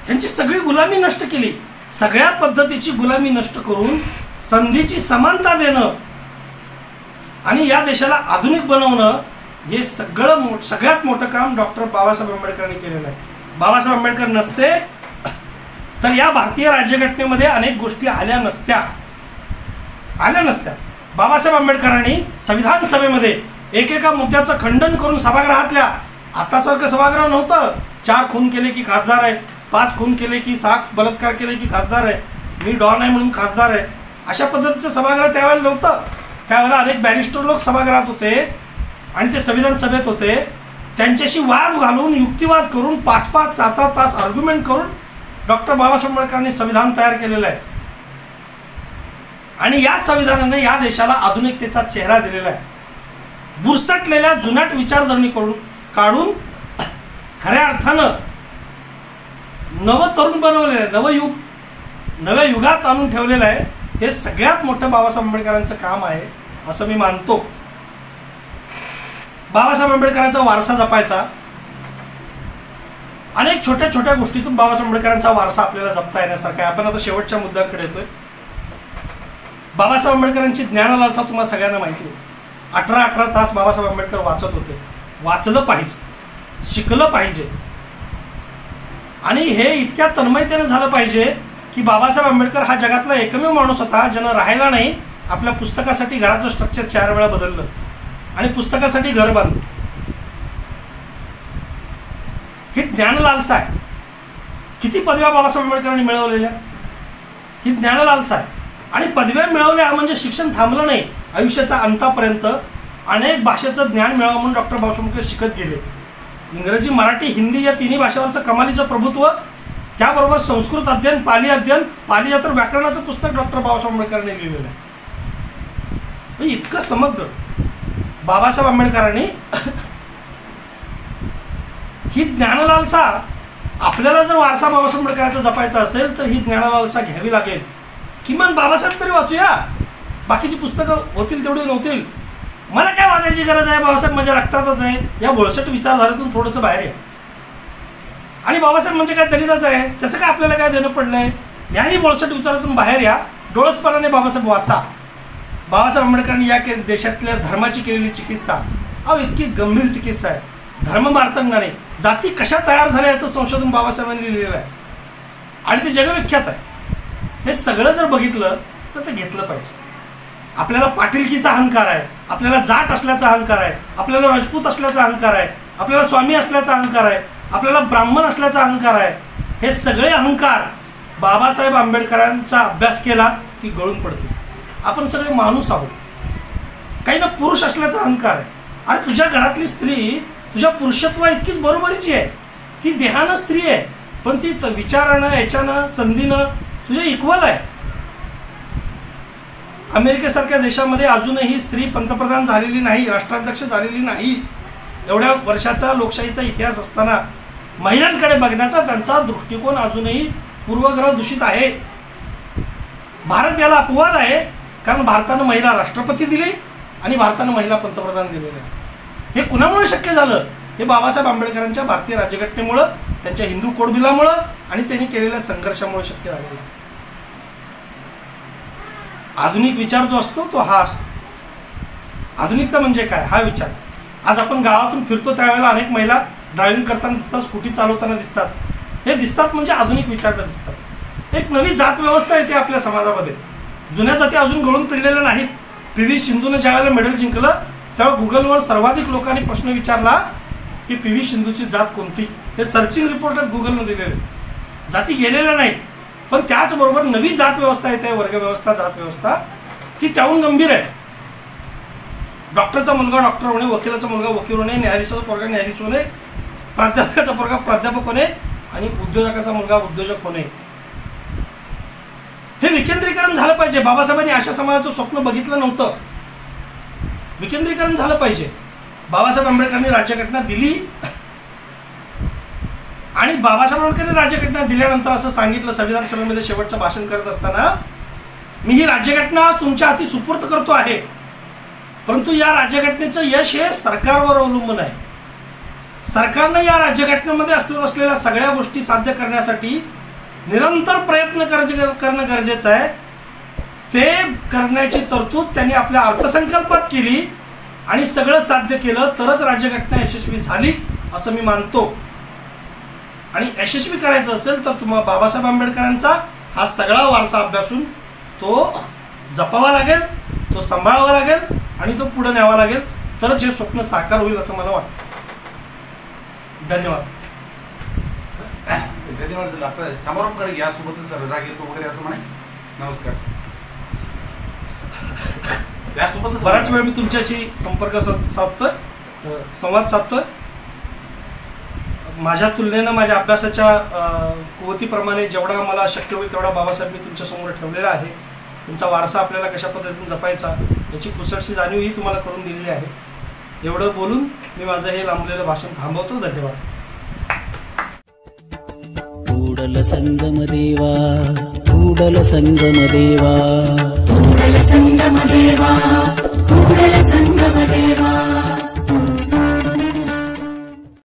त्यांची सगळी गुलामी नष्ट केली. सगळ्या पद्धतीची गुलामी नष्ट करून संधीची समानता देणं आणि या देशाला आधुनिक बनवणं हे सगळ्यात मोठं काम डॉक्टर बाबासाहेब आंबेडकरांनी केलेलं आहे. बाबासाहेब आंबेडकर नसते तर या भारतीय राज्यघटनेमध्ये अनेक गोष्टी आल्या नसत्या. बाबासाहेब आंबेडकरांनी संविधान सभेमध्ये एकेका मुद्द्याचं खंडन करून सभागृहातल्या, आतासारखं सभागृह नव्हतं 4 खून केले की खासदार आहे, 5 खून केले की 6 बलात्कार केले की खासदार आहे, मी डॉन आहे म्हणून खासदार आहे, अशा पद्धतीचं सभागृह त्यावेळेला नव्हतं. त्यावेळेला अनेक बॅरिस्टर लोक सभागृहात होते आणि ते संविधान सभेत होते. त्यांच्याशी वाद घालून, युक्तिवाद करून 5-5, 6-6 तास आर्ग्युमेंट करून डॉक्टर बाबासाहेब आंबेडकरांनी संविधान तयार केलेलं आहे. आणि या संविधानाने या देशाला आधुनिकतेचा चेहरा दिलेला आहे. बुरसटलेल्या जुनाट विचारसरणी काढून खऱ्या अर्थानं नवं तरुण बनवलेलं आहे, नव्या युगात आणून ठेवलेलं आहे. हे सगळ्यात मोठं बाबासाहेब आंबेडकरांचं काम आहे असं मी मानतो. बाबासाहेब आंबेडकरांचा वारसा जपायचा, अनेक छोट्या छोट्या गोष्टीतून बाबासाहेब आंबेडकरांचा वारसा आपल्याला जपता येण्यासारखा आहे. आपण आता शेवटच्या मुद्द्यांकडे येतोय. बाबासाहेब आंबेडकरांची ज्ञानलालसा तुम्हाला सगळ्यांना माहिती आहे. 18 तास बाबासाहेब आंबेडकर वाचत होते. वाचलं पाहिजे, शिकलं पाहिजे, आणि हे इतक्या तन्मयतेने झालं पाहिजे की बाबासाहेब आंबेडकर हा जगातला एकमेव माणूस होता ज्यानं राहायला नाही, आपल्या पुस्तकासाठी घराचं स्ट्रक्चर 4 वेळा बदललं आणि पुस्तकासाठी घर बांधलं. ही ज्ञानलालसा आहे. किती पदव्या बाबासाहेब आंबेडकरांनी मिळवलेल्या, ही ज्ञानलालसा आहे. आणि पदव्या मिळवल्या म्हणजे शिक्षण थांबलं नाही. आयुष्याच्या अंतापर्यंत अनेक भाषेचं ज्ञान मिळावं म्हणून डॉक्टर बाबासाहेब आंबेडकर शिकत गेले. इंग्रजी, मराठी, हिंदी या तिन्ही भाषांवरचं कमालीचं प्रभुत्व, त्याबरोबर संस्कृत अध्ययन, पाली अध्ययन, पाली तर व्याकरणाचं पुस्तक डॉक्टर बाबासाहेब आंबेडकरांनी लिहिलेलं आहे. इतकं समग्र बाबासाहेब आंबेडकरांनी ही ज्ञानलालसा, आपल्याला जर वारसा बाबासाहेब आंबेडकरांचा जपायचा असेल तर ही ज्ञानलालसा घ्यावी लागेल. किमान बाबासाहेब तरी वाचूया. बाकीची पुस्तकं होतील तेवढी नव्हतील. मला काय वाचायची गरज आहे, बाबासाहेब माझ्या रक्तातच आहे, या बोळसट विचारधारेतून थोडंसं बाहेर या. आणि बाबासाहेब म्हणजे काय दलितच आहे, त्याचं काय आपल्याला काय देणं पडलंय, याही बोळसट विचारातून बाहेर या. डोळसपणाने बाबासाहेब वाचा. बाबासाहेब आंबेडकरांनी या देशातल्या धर्माची केलेली चिकित्सा, इतकी गंभीर चिकित्सा आहे. धर्म मार्तंडाने जाती कशा तयार झाल्या याचं संशोधन बाबासाहेबांनी लिहिलेलं आहे आणि ते जगविख्यात आहे. हे सगळं जर बघितलं तर ते घेतलं पाहिजे. आपल्याला पाटीलकीचा अहंकार आहे, आपल्याला जाट असल्याचा अहंकार आहे, आपल्याला राजपूत असल्याचा अहंकार आहे, आपल्याला स्वामी असल्याचा अहंकार आहे, आपल्याला ब्राह्मण असल्याचा अहंकार आहे. हे सगळे अहंकार बाबासाहेब आंबेडकरांचा अभ्यास केला की गळून पडतील. आपण सगळे माणूस आहोत. काही ना पुरुष असल्याचा अहंकार आहे. अरे तुझ्या घरातली स्त्री तुझ्या पुरुषत्वा इतकीच बरोबरीची आहे. ती देहानं स्त्री आहे, पण ती विचारानं, याच्यानं, संधीनं तुझ्या इक्वल आहे. अमेरिकेसारख्या देशामध्ये अजूनही स्त्री पंतप्रधान झालेली नाही, राष्ट्राध्यक्ष झालेली नाही. एवढ्या वर्षाचा लोकशाहीचा इतिहास असताना महिलांकडे बघण्याचा त्यांचा दृष्टिकोन अजूनही पूर्वग्रह दूषित आहे. भारत याला अपवाद आहे, कारण भारतानं महिला राष्ट्रपती दिली आणि भारतानं महिला पंतप्रधान दिलेले. हे कुणामुळे शक्य झालं? हे बाबासाहेब आंबेडकरांच्या भारतीय राज्यघटनेमुळं, त्यांच्या हिंदू कोड बिलामुळं आणि त्यांनी केलेल्या संघर्षामुळे शक्य झालेलं. आधुनिक विचार जो असतो तो हा असतो. आधुनिकता म्हणजे काय हा विचार. आज आपण गावातून फिरतो त्यावेळेला अनेक महिला ड्रायव्हिंग करताना दिसतात, स्कूटी चालवताना दिसतात. हे दिसतात म्हणजे आधुनिक विचार दिसतात. एक नवी जात व्यवस्था येते आपल्या समाजामध्ये. जुन्या जाती अजून गळून पिळलेल्या नाहीत. PV सिंधूनं ज्यावेळेला मेडल जिंकलं तेव्हा गुगलवर सर्वाधिक लोकांनी प्रश्न विचारला की PV सिंधूची जात कोणती. हे सर्चिंग रिपोर्ट गुगलनं दिलेले. जाती गेलेल्या नाहीत, पण त्याचबरोबर नवी जात व्यवस्था येते, वर्ग व्यवस्था, जात व्यवस्था, ती त्याहून गंभीर आहे. डॉक्टरचा मुलगा डॉक्टर होणे, वकिलाचा मुलगा वकील होणे, न्यायाधीशाचा पोरगा न्यायाधीश होणे, प्राध्यापकाचा पोरगा प्राध्यापक होणे आणि उद्योजकाचा मुलगा उद्योजक होणे. हे विकेंद्रीकरण झालं पाहिजे. बाबासाहेबांनी अशा समाजाचं स्वप्न बघितलं नव्हतं. विकेंद्रीकरण झालं पाहिजे. बाबासाहेब आंबेडकरांनी राज्यघटना दिली आणि बाबासाहेब आंबेडकरांनी राज्यघटना दिल्यानंतर असं सांगितलं संविधान सभेमध्ये शेवटचं भाषण करत असताना, मी ही राज्यघटना तुमच्या हाती सुपूर्द करतो आहे, परंतु या राज्यघटनेचं यश हे सरकारवर अवलंबून आहे. सरकारनं या राज्यघटनेमध्ये अस्तित्वात असलेल्या सगळ्या गोष्टी साध्य करण्यासाठी निरंतर प्रयत्न करणं गरजेचं आहे. ते करण्याची तरतूद त्यांनी आपल्या अर्थसंकल्पात केली आणि सगळं साध्य केलं तरच राज्यघटना यशस्वी झाली असं मी मानतो. आणि यशस्वी करायचं असेल तर तुम्हाला बाबासाहेब आंबेडकरांचा हा सगळा वारसा अभ्यासून तो जपावा लागेल, तो सांभाळावा लागेल आणि तो पुढे न्यावा लागेल, तरच हे स्वप्न साकार होईल असं मला वाटतं. धन्यवाद. धन्यवाद. आपला समारोप कर यासोबतच रजा घेतो वगैरे असं म्हणे. नमस्कार. यासोबतच बराच वेळ मी तुमच्याशी संपर्क साधतोय, संवाद साधतोय. माझ्या तुलनेनं माझ्या अभ्यासाच्या कुवतीप्रमाणे जेवढा मला शक्य होईल तेवढा बाबासाहेब मी तुमच्यासमोर ठेवलेला आहे. त्यांचा वारसा आपल्याला कशा पद्धतीने जपायचा याची पुसटशी जाणीवही तुम्हाला करून दिलेली आहे. एवढं बोलून मी माझं हे लांबलेलं भाषण थांबवतो. धन्यवाद. ಕೂಡಲ ಸಂಗಮ ದೇವಾ, ಕೂಡಲ ಸಂಗಮ ದೇವಾ, ಕೂಡಲ ಸಂಗಮ ದೇವಾ, ಕೂಡಲ ಸಂಗಮ ದೇವಾ.